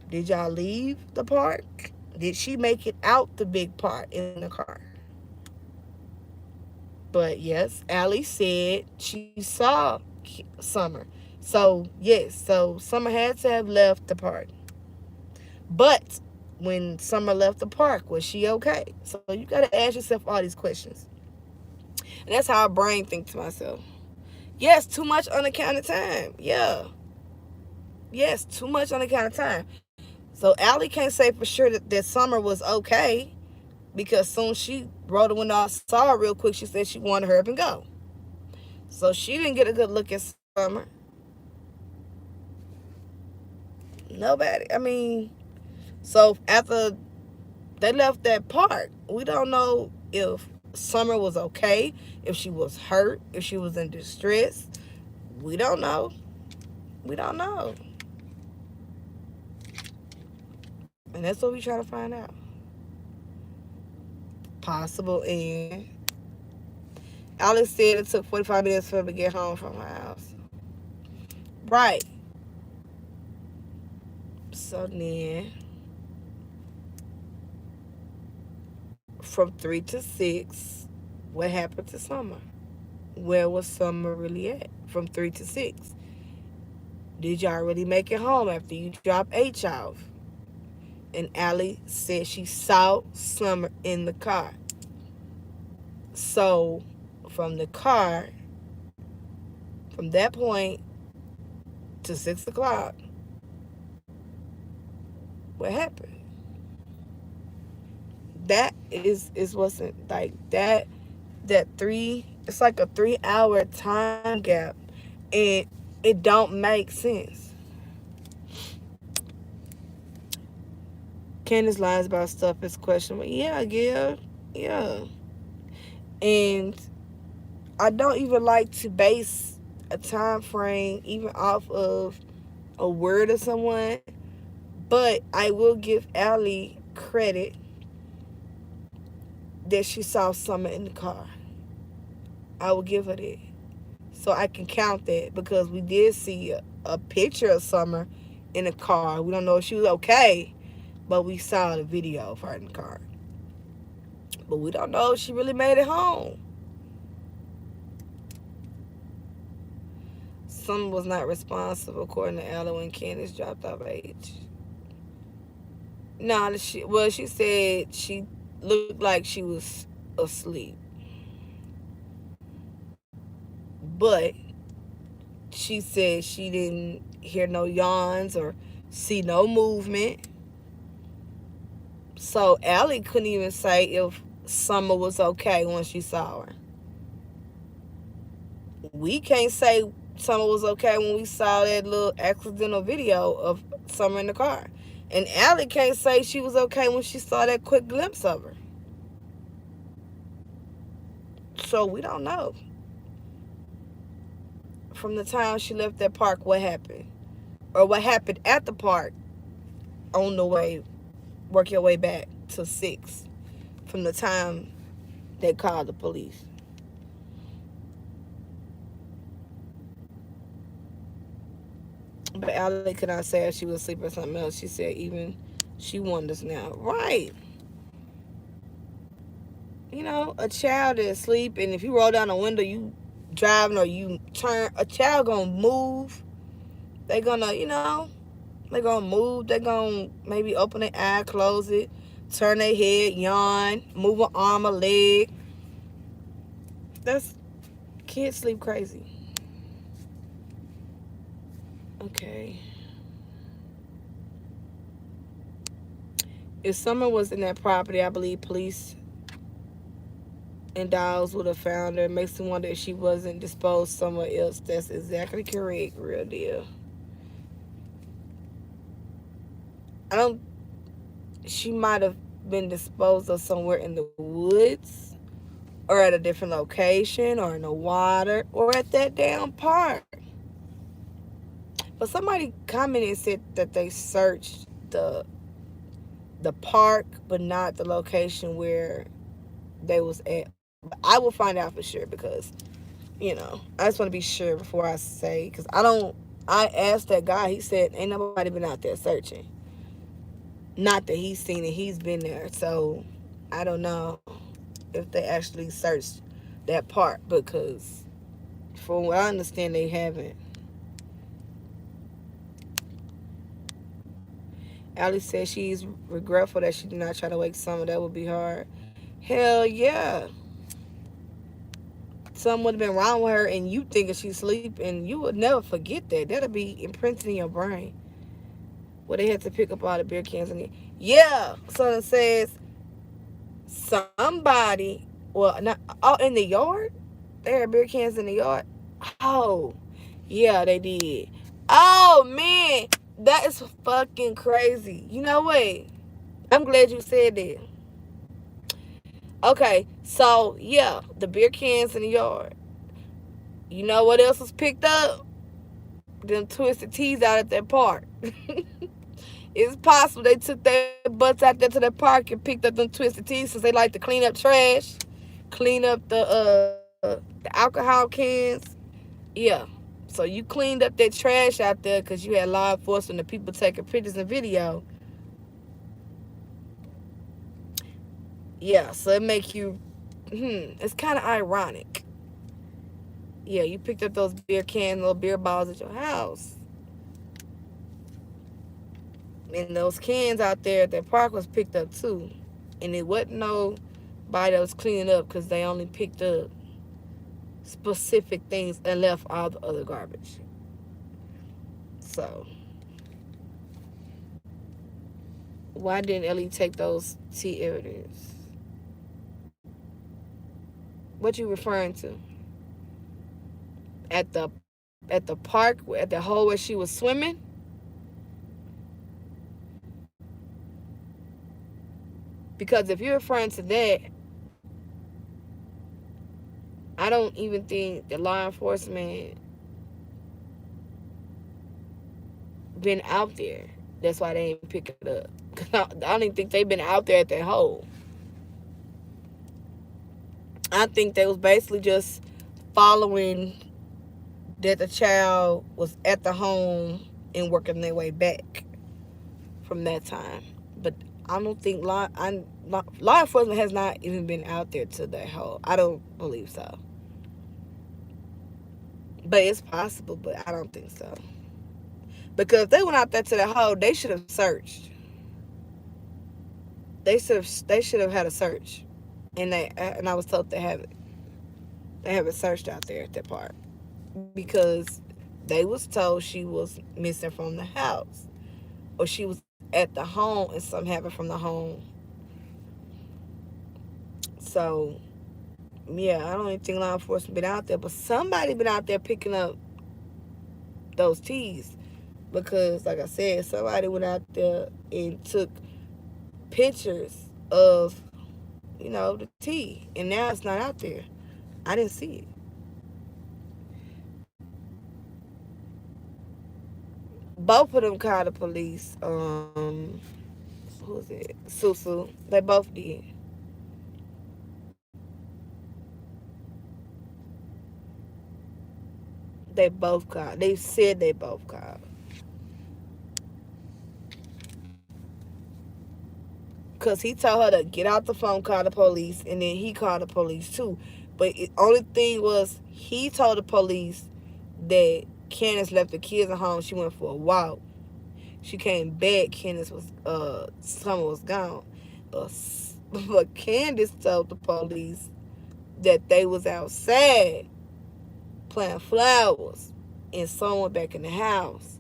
Did y'all leave the park? Did she make it out the big park in the car? But yes, Allie said she saw Summer. So, yes, so Summer had to have left the park. But when Summer left the park, was she okay? So you got to ask yourself all these questions. And that's how our brain thinks to myself. Yes, too much unaccounted time. Yeah. Yes, too much unaccounted time. So Allie can't say for sure that Summer was okay because soon she rolled the window out, saw her real quick. She said she wanted her up and go. So she didn't get a good look at Summer. Nobody. I mean, so after they left that park, we don't know if Summer was okay, if she was hurt, if she was in distress. We don't know. We don't know. And that's what we try to find out. Possible end. Alex said it took 45 minutes for her to get home from her house. Right. So then, from 3 to 6, what happened to Summer? Where was Summer really at from 3 to 6? Did y'all really make it home after you dropped H off? And Allie said she saw Summer in the car. So, from the car, from that point to 6 o'clock, what happened? That is what's like that 3. It's like a 3-hour time gap, and it don't make sense. Candace lies about stuff is questionable. Yeah. And I don't even like to base a time frame even off of a word of someone, but I will give Allie credit that she saw Summer in the car. I will give her that. So I can count that because we did see a picture of Summer in the car. We don't know if she was okay, but we saw the video of her in the car. But we don't know if she really made it home. Summer was not responsible, according to Ella, when Candace dropped off H. No, she said she looked like she was asleep. But she said she didn't hear no yawns or see no movement. So Allie couldn't even say if Summer was okay when she saw her. We can't say Summer was okay when we saw that little accidental video of Summer in the car. And Allie can't say she was okay when she saw that quick glimpse of her. So we don't know. From the time she left that park, what happened? Or what happened at the park on the way, work your way back to 6. From the time they called the police. But Allie could not say if she was asleep or something else. She said even she wonders now. Right. You know, a child is asleep, and if you roll down the window, you driving or you turn, a child gonna move. They gonna, they gonna move. They gonna maybe open their eye, close it, turn their head, yawn, move an arm, a leg. Kids sleep crazy. Okay. If Summer was in that property, I believe police and dogs would have found her. It makes me wonder if she wasn't disposed somewhere else. That's exactly correct, real deal. She might have been disposed of somewhere in the woods or at a different location or in the water or at that damn park. But somebody commented and said that they searched the the park, but not the location where they was at. But I will find out for sure because, I just want to be sure before I say, because I asked that guy, he said, ain't nobody been out there searching. Not that he's seen it, he's been there. So I don't know if they actually searched that part because, from what I understand, they haven't. Allie says she's regretful that she did not try to wake Summer. That would be hard. Hell yeah. Something would have been wrong with her and you thinking she's asleep and you would never forget that. That'll be imprinted in your brain. Well, they had to pick up all the beer cans in it. Yeah. Someone says somebody, well, not in the yard? They had beer cans in the yard? Oh, yeah, they did. Oh, man. That is fucking crazy. You know what? I'm glad you said that. Okay, so yeah, the beer cans in the yard. You know what else was picked up? Them twisted teas out at that park. It's possible they took their butts out there to the park and picked up them twisted teas because they like to clean up trash, clean up the alcohol cans. Yeah. So you cleaned up that trash out there because you had law enforcement and the people taking pictures and video. Yeah, so it make you, it's kind of ironic. Yeah, you picked up those beer cans, little beer bottles at your house. And those cans out there at that park was picked up too. And it wasn't nobody that was cleaning up because they only picked up specific things and left all the other garbage. So, why didn't Ellie take those tea evidence? What you referring to? At the park, at the hole where she was swimming? Because if you're referring to that, I don't even think the law enforcement been out there. That's why they ain't pick it up. Cause I don't even think they've been out there at that hole. I think they was basically just following that the child was at the home and working their way back from that time. But I don't think law enforcement has not even been out there to that hole. I don't believe so. But it's possible, but I don't think so. Because if they went out there to the hole, they should have searched. They should have had a search, and I was told they have it. They have it searched out there at that park because they was told she was missing from the house, or she was at the home and something happened from the home. So yeah, I don't even think law enforcement been out there, but somebody been out there picking up those teas because, like I said, somebody went out there and took pictures of, the tea, and now it's not out there. I didn't see it. Both of them called the police. Who was it? Susu. They both did. They both called. They said they both called. Because he told her to get out the phone, call the police, and then he called the police too. But the only thing was, he told the police that Candace left the kids at home. She went for a walk. She came back. Summer was gone. But Candace told the police that they was outside planting flowers and someone back in the house.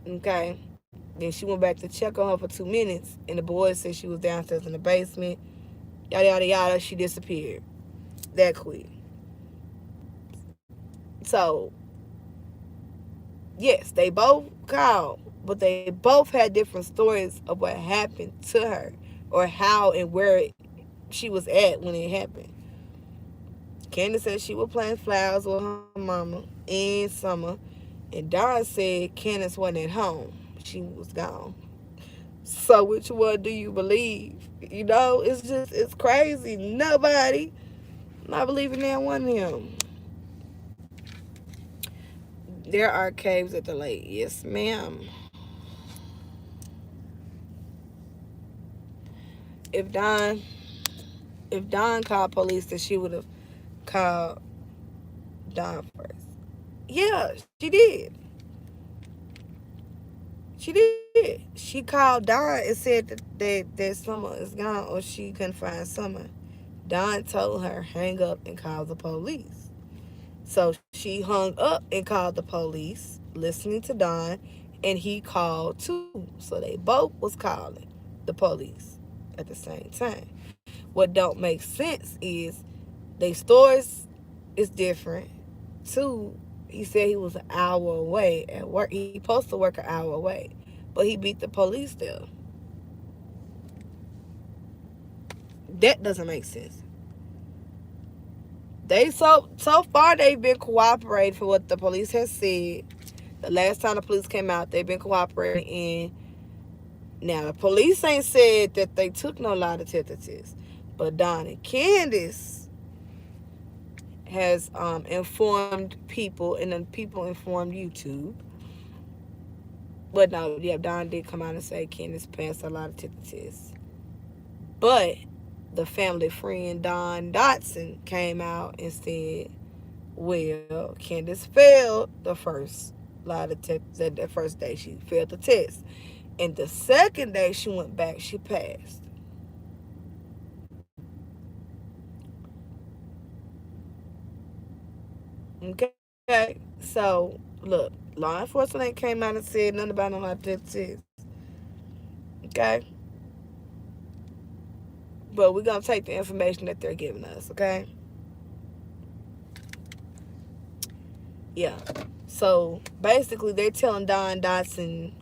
Okay? Then she went back to check on her for 2 minutes, and the boys said she was downstairs in the basement. Yada, yada, yada. She disappeared that quick. So, yes, they both called, but they both had different stories of what happened to her or how and where she was at when it happened. Candace said she was planting flowers with her mama in summer, and Dawn said Candace wasn't at home. She was gone. So which one do you believe? You know, it's crazy. Nobody not believing in one of them. There are caves at the lake. Yes, ma'am. If Don if Don called police, then she would have called Don first. Yeah, she did. She did. She called Don and said that Summer is gone or she couldn't find Summer. Don told her, hang up and call the police. So she hung up and called the police, listening to Don, and he called too. So they both was calling the police at the same time. What don't make sense is they stores is different. Two, he said he was an hour away at work. He supposed to work an hour away, but he beat the police there. That doesn't make sense. They so far they've been cooperating for what the police has said. The last time the police came out, they've been cooperating. And now the police ain't said that they took no lie detector test, but Don and Candace has informed people, and then people informed YouTube. But no, yeah, Don did come out and say Candace passed a lie detector test. But the family friend Don Dotson came out and said, well, Candace failed the first lie detector. The first day she failed the test, and the second day she went back, she passed. Okay, so look, law enforcement ain't came out and said nothing about no lie detector test. Okay, but we're gonna take the information that they're giving us. Okay, yeah. So basically, they're telling Don Dotson,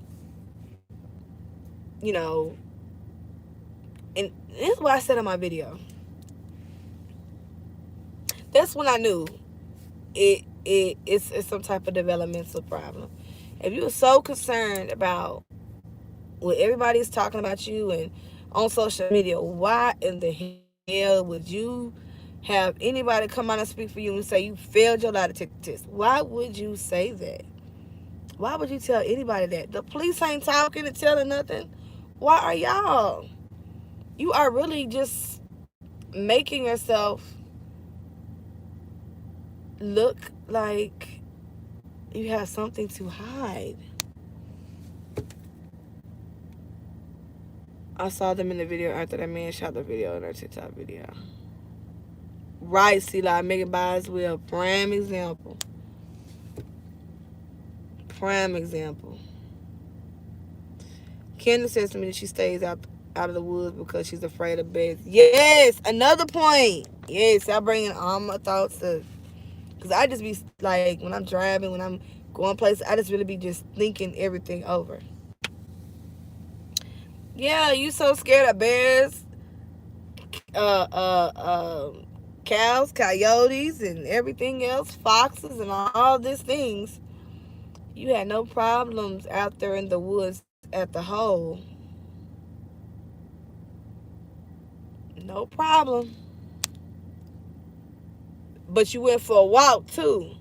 you know, and this is what I said in my video. That's when I knew it's some type of developmental problem. If you're so concerned about what everybody's talking about you and on social media, why in the hell would you have anybody come out and speak for you and say you failed your lie detector test? Why would you say that? Why would you tell anybody that? The police ain't talking and telling nothing. Why are y'all? You are really just making yourself look like you have something to hide. I saw them in the video after that man shot the video in their TikTok video. Right, see, like Megan Boswell, prime example. Prime example. Candace says to me that she stays out of the woods because she's afraid of bears. Yes, another point. Yes, I bring in all my thoughts of, because I just be like, when I'm driving, when I'm going places, I just really be just thinking everything over. Yeah, you so scared of bears, uh, uh, uh, cows, coyotes, and everything else, foxes, and all these things. You had no problems out there in the woods at the hole. No problem. But you went for a walk too.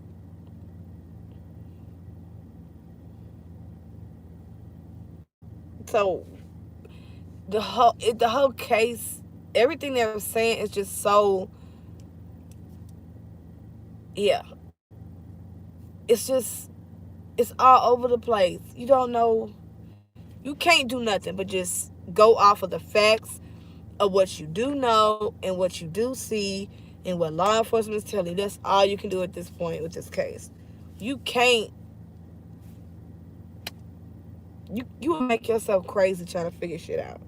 So the whole case, everything they were saying is just so, yeah. It's just, it's all over the place. You don't know. You can't do nothing but just go off of the facts of what you do know and what you do see and what law enforcement is telling you. That's all you can do at this point with this case. You can't. You will make yourself crazy trying to figure shit out.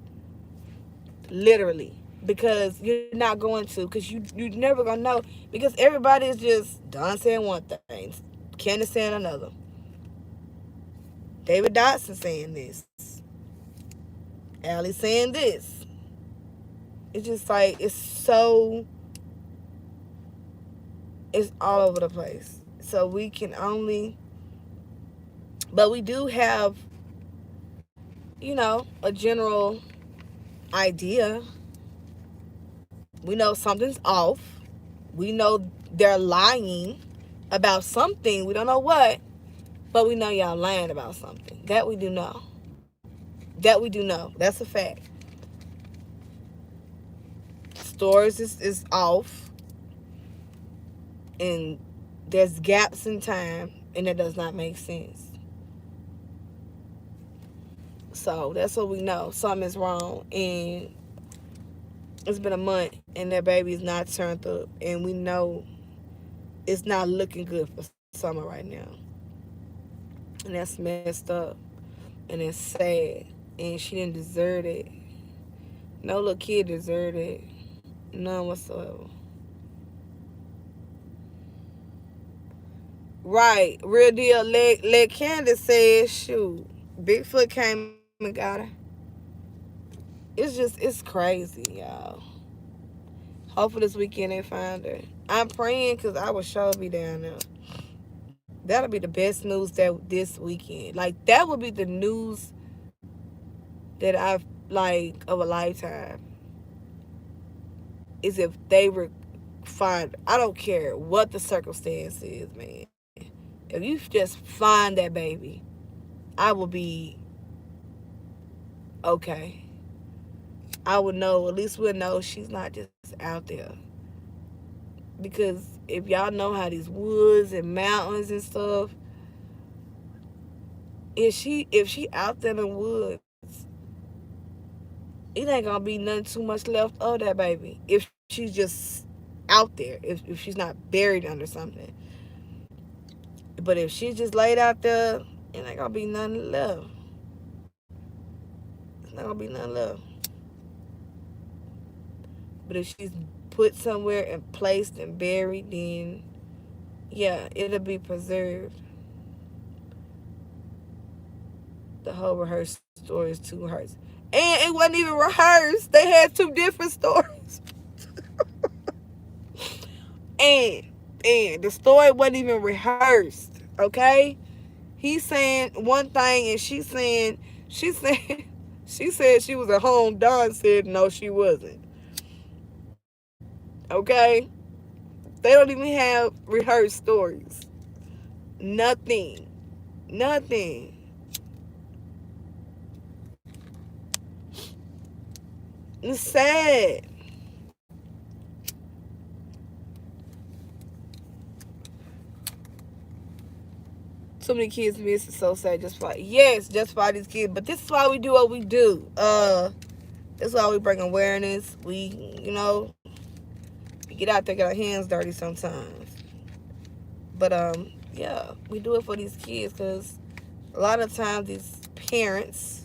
Literally, because you're not going to, because you never gonna know, because everybody is just Don saying one thing, Candace saying another, David Dotson saying this, Allie saying this. It's just like it's all over the place. So we can only, but we do have a general idea. We know something's off. We know they're lying about something. We don't know what, but we know y'all lying about something. That we do know. That we do know. That's a fact. Stores is off, and there's gaps in time, and it does not make sense. So that's what we know. Something is wrong, and it's been a month, and that baby is not turned up, and we know it's not looking good for Summer right now, and that's messed up, and it's sad, and she didn't deserve it. No little kid deserved it, none whatsoever. Right, real deal. Let Candace says, shoot, Bigfoot came and got her. It's crazy, y'all. Hopefully this weekend they find her. I'm praying because I will sure be down there. That'll be the best news that this weekend. Like that would be the news that I've like of a lifetime. Is if they were find. I don't care what the circumstance is, man. If you just find that baby, I will be okay. I would know. At least we'll know she's not just out there. Because if y'all know how these woods and mountains and stuff, if she out there in the woods, it ain't gonna be nothing too much left of that baby. If she's just out there, if she's not buried under something. But if she's just laid out there, it ain't gonna be nothing left. It's not gonna be nothing left. But if she's put somewhere and placed and buried, then yeah, it'll be preserved. The whole rehearsed story is too rehearsed. And it wasn't even rehearsed. They had two different stories. and the story wasn't even rehearsed. Okay? He's saying one thing and she said she said she was at home. Don said no, she wasn't. Okay? They don't even have rehearsed stories. Nothing. Nothing. It's sad. So many kids miss it, so sad. Just for these kids. But this is why we do what we do. This is why we bring awareness. We get out there, get our hands dirty sometimes. But yeah, we do it for these kids because a lot of times these parents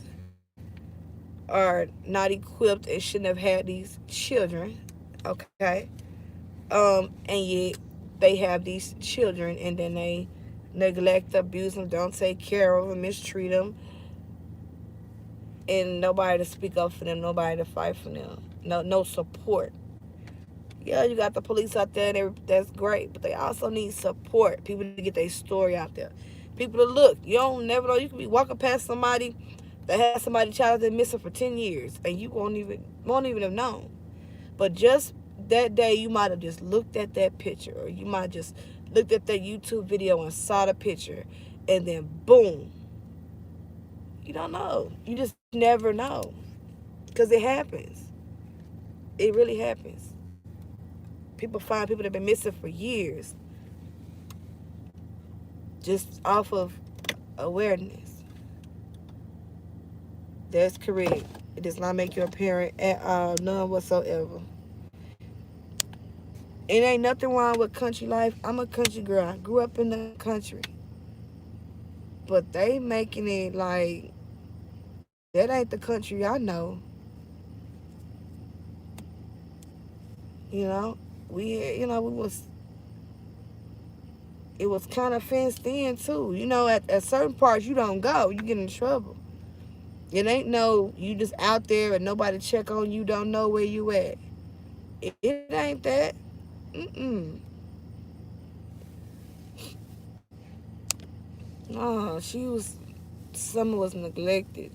are not equipped and shouldn't have had these children. Okay. And yet they have these children and then they neglect, abuse them, don't take care of them, mistreat them, and nobody to speak up for them, nobody to fight for them, no support. Yeah, you got the police out there, and that's great, but they also need support. People to get their story out there. People to look. You don't never know. You could be walking past somebody that has somebody child that's missing for 10 years, and you won't even have known. But just that day, you might have just looked at that picture, or you might have just looked at that YouTube video and saw the picture, and then boom. You don't know. You just never know. Because it happens. It really happens. People find people that have been missing for years just off of awareness. That's correct. It does not make you a parent at all, none whatsoever. It ain't nothing wrong with country life. I'm a country girl. I grew up in the country. But they making it like that ain't the country I know. You know, we was it was kind of fenced in too. At certain parts you don't go, you get in trouble. It ain't no you just out there and nobody check on you, don't know where you at. It ain't that. Mm-mm. Oh, Summer was neglected.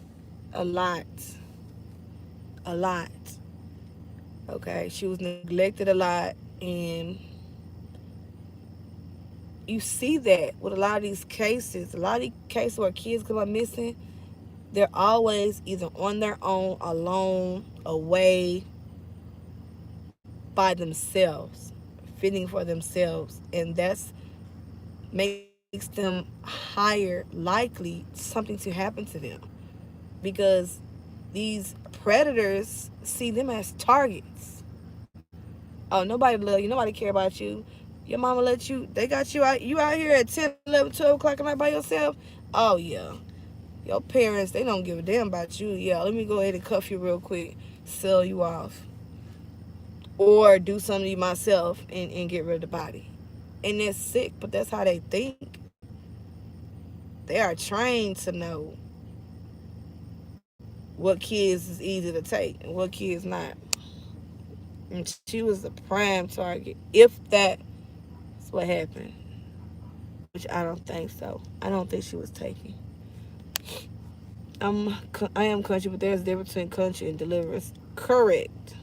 a lot, a lot. Okay, she was neglected a lot, and you see that with a lot of these cases. A lot of these cases where kids come up missing, they're always either on their own, alone, away, by themselves, fitting for themselves, and that's makes them higher likely something to happen to them because these predators see them as targets. Oh, nobody love you, nobody care about you. Your mama let you, they got you out here at 10, 11, 12 o'clock at night by yourself. Oh yeah, your parents, they don't give a damn about you. Yeah, let me go ahead and cuff you real quick, sell you off, or do something to you myself and get rid of the body. And they're sick, but that's how they think. They are trained to know what kids is easy to take and what kids not. And she was the prime target, if that's what happened, which I don't think so. I don't think she was taken. I am country, but there's a difference between country and deliverance. Correct.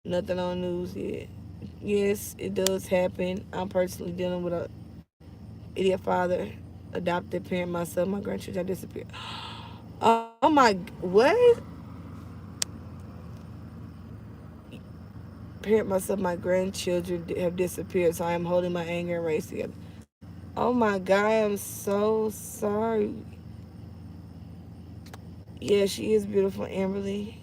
Nothing on news yet. Yes, it does happen. I'm personally dealing with a idiot father, adopted parent myself. My grandchildren disappeared. Oh my, what? Parent myself, my grandchildren have disappeared, so I am holding my anger and rage together. Oh my God, I'm so sorry. Yeah, she is beautiful, Amberly.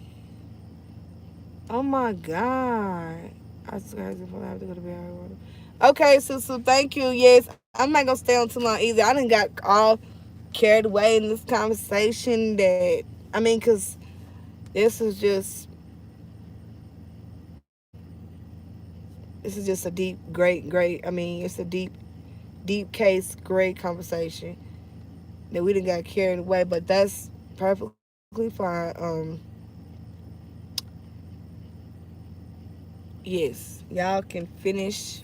Oh my God. I swear I have to go to bed. Okay, so thank you. Yes, I'm not gonna stay on too long either. I done got all carried away in this conversation that I mean, cause this is just this is just a deep, great. I mean, it's a deep case, great conversation that we didn't got carried away, but that's perfectly fine. Yes, y'all can finish,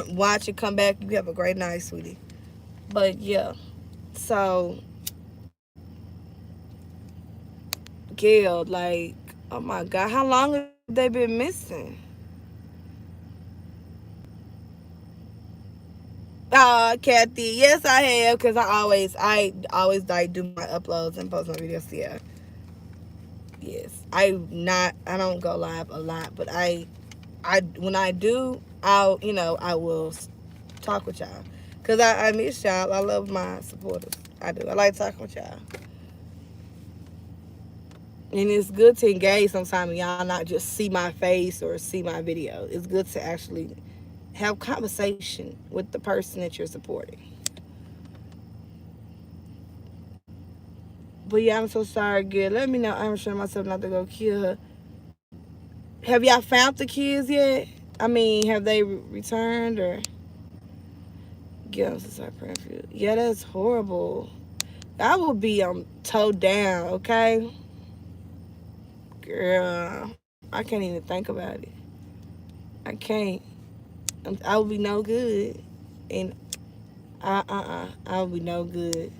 watch and come back. You have a great night, sweetie. But yeah, so Gail, like, oh my God, how long have they been missing? Kathy, yes, I have, cause I always like do my uploads and post my videos. Yeah, yes, I don't go live a lot, but I when I do, I will talk with y'all, cause I miss y'all. I love my supporters. I do. I like talking with y'all, and it's good to engage sometimes. Y'all not just see my face or see my video. It's good to actually have conversation with the person that you're supporting. But yeah, I'm so sorry, girl. Let me know. I'm sure myself not to go kill her. Have y'all found the kids yet? I mean, have they returned or? Yeah, I'm so sorry, praying for you. Yeah, that's horrible. I will be towed down. Okay, girl. I can't even think about it. I can't. I will be no good, and I will be no good.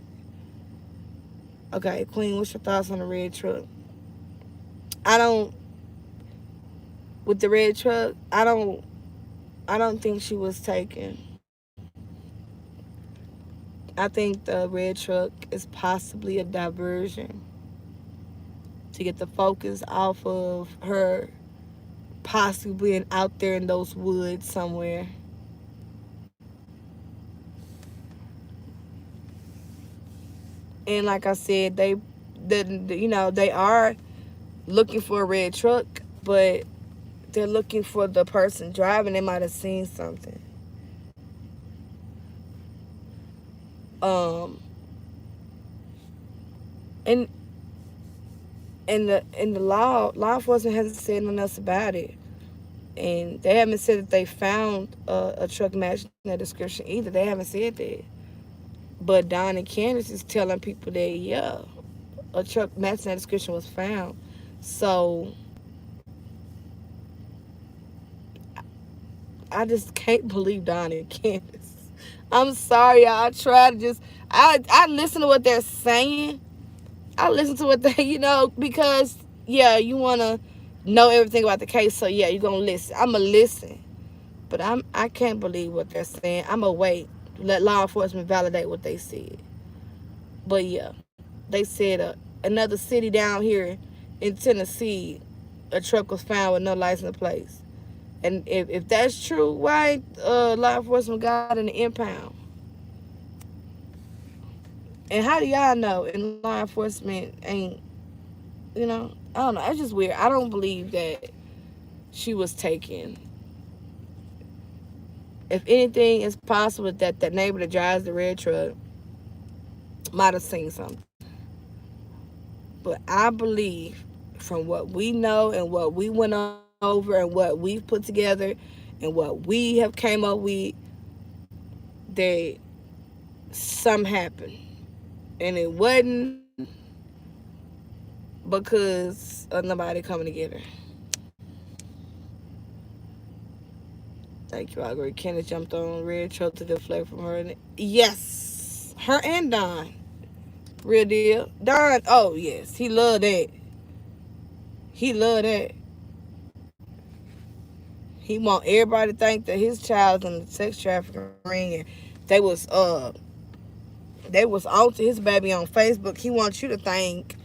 Okay, Queen, what's your thoughts on the red truck? I don't with the red truck. I don't think she was taken. I think the red truck is possibly a diversion to get the focus off of her possibly being out there in those woods somewhere. And like I said, they are looking for a red truck, but they're looking for the person driving. They might have seen something. Um, and and the law enforcement hasn't said nothing else about it, and they haven't said that they found a truck matching that description either. They haven't said that. But Don and Candace is telling people that yeah, a truck matching that description was found. So I just can't believe Don and Candace. I'm sorry, y'all. I try to just I listen to what they're saying, I listen to what they, because yeah, you wanna know everything about the case, so yeah, you gonna listen. I'ma listen, but I can't believe what they're saying. I'ma wait, let law enforcement validate what they said. But yeah, they said another city down here in Tennessee, a truck was found with no license plates. And if that's true, why law enforcement got an impound? And how do y'all know? And law enforcement ain't, I don't know. It's just weird. I don't believe that she was taken. If anything, it's possible that that neighbor that drives the red truck might have seen something. But I believe from what we know and what we went over and what we've put together and what we have came up with, that something happened. And it wasn't because of nobody coming to get her. Thank you, I agree. Kenneth jumped on red truck to deflect from her. Yes, her and Don. Real deal. Don, oh yes, he loved that. He loved that. He want everybody to think that his child's in the sex trafficking ring, and they was uh they was on to his baby on Facebook. He wants you to think.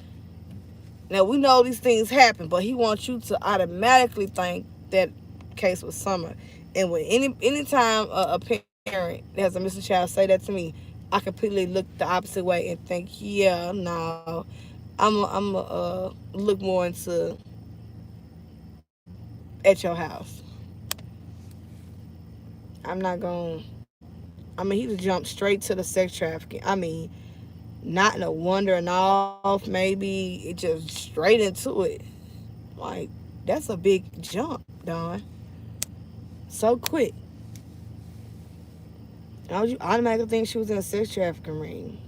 Now we know these things happen, but he wants you to automatically think that case was Summer. And when anytime a parent that has a missing child say that to me, I completely look the opposite way and think, yeah, no, I'm look more into at your house. I'm not going. I mean, he just jumped straight to the sex trafficking. I mean, not no wondering off. Maybe it just straight into it. Like that's a big jump, Don. So quick. How would you automatically think she was in a sex trafficking ring?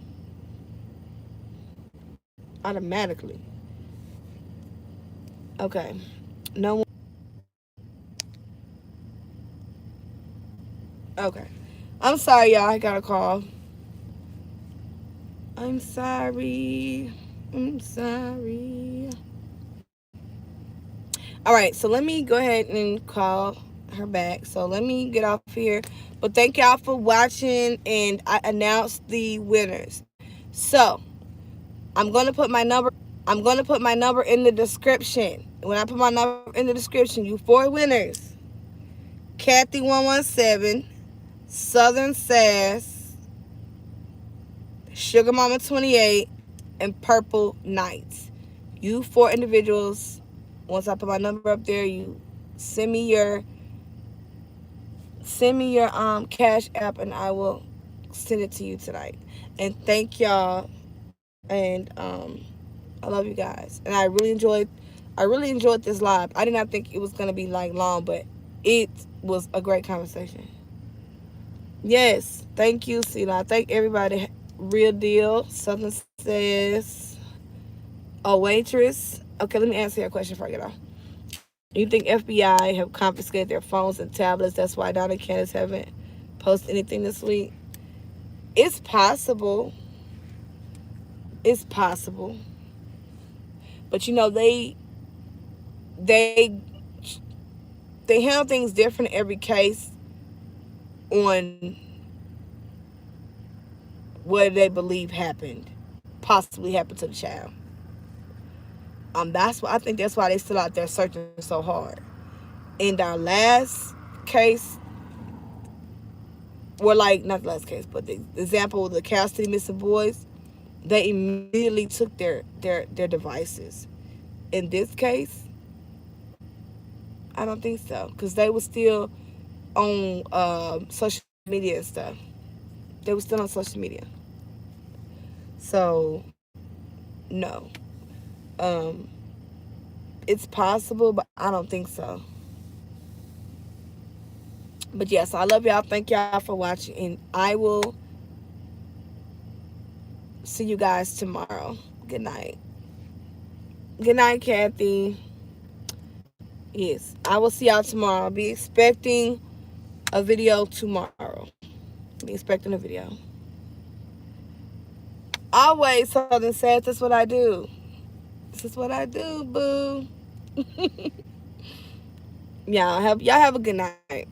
Automatically. Okay. No one. Okay. I'm sorry, y'all. I got a call. I'm sorry. I'm sorry. All right. So let me go ahead and call her back. So let me get off here. But thank y'all for watching. And I announced the winners. So I'm gonna put my number. I'm gonna put my number in the description. When I put my number in the description, you four winners: Kathy 117, Southern Sass, Sugar Mama 28, and Purple Knights. You four individuals. Once I put my number up there, you send me your cash app, and I will send it to you tonight. And thank y'all. And I love you guys. And I really enjoyed this live. I did not think it was gonna be like long, but it was a great conversation. Yes, thank you, Sila. Thank everybody. Real deal. Southern says, a waitress. Okay, let me answer your question before I get off. You think FBI have confiscated their phones and tablets? That's why Donna and Candace haven't posted anything this week. It's possible. It's possible. But they they handle things different in every case on what they believe happened, possibly happened to the child. That's why I think that's why they still out there searching so hard. In our last case, or like not the last case, but the example of the Cal City missing boys, they immediately took their devices. In this case, I don't think so, because they were still on social media and stuff. They were still on social media. So no, um, it's possible, but I don't think so. But yes, I love y'all. Thank y'all for watching, and I will see you guys tomorrow. Good night. Good night, Kathy. Yes, I will see y'all tomorrow. I'll be expecting a video tomorrow. Be expecting a video. Always Southern Sass. That's what I do. This is what I do, boo. Y'all have a good night.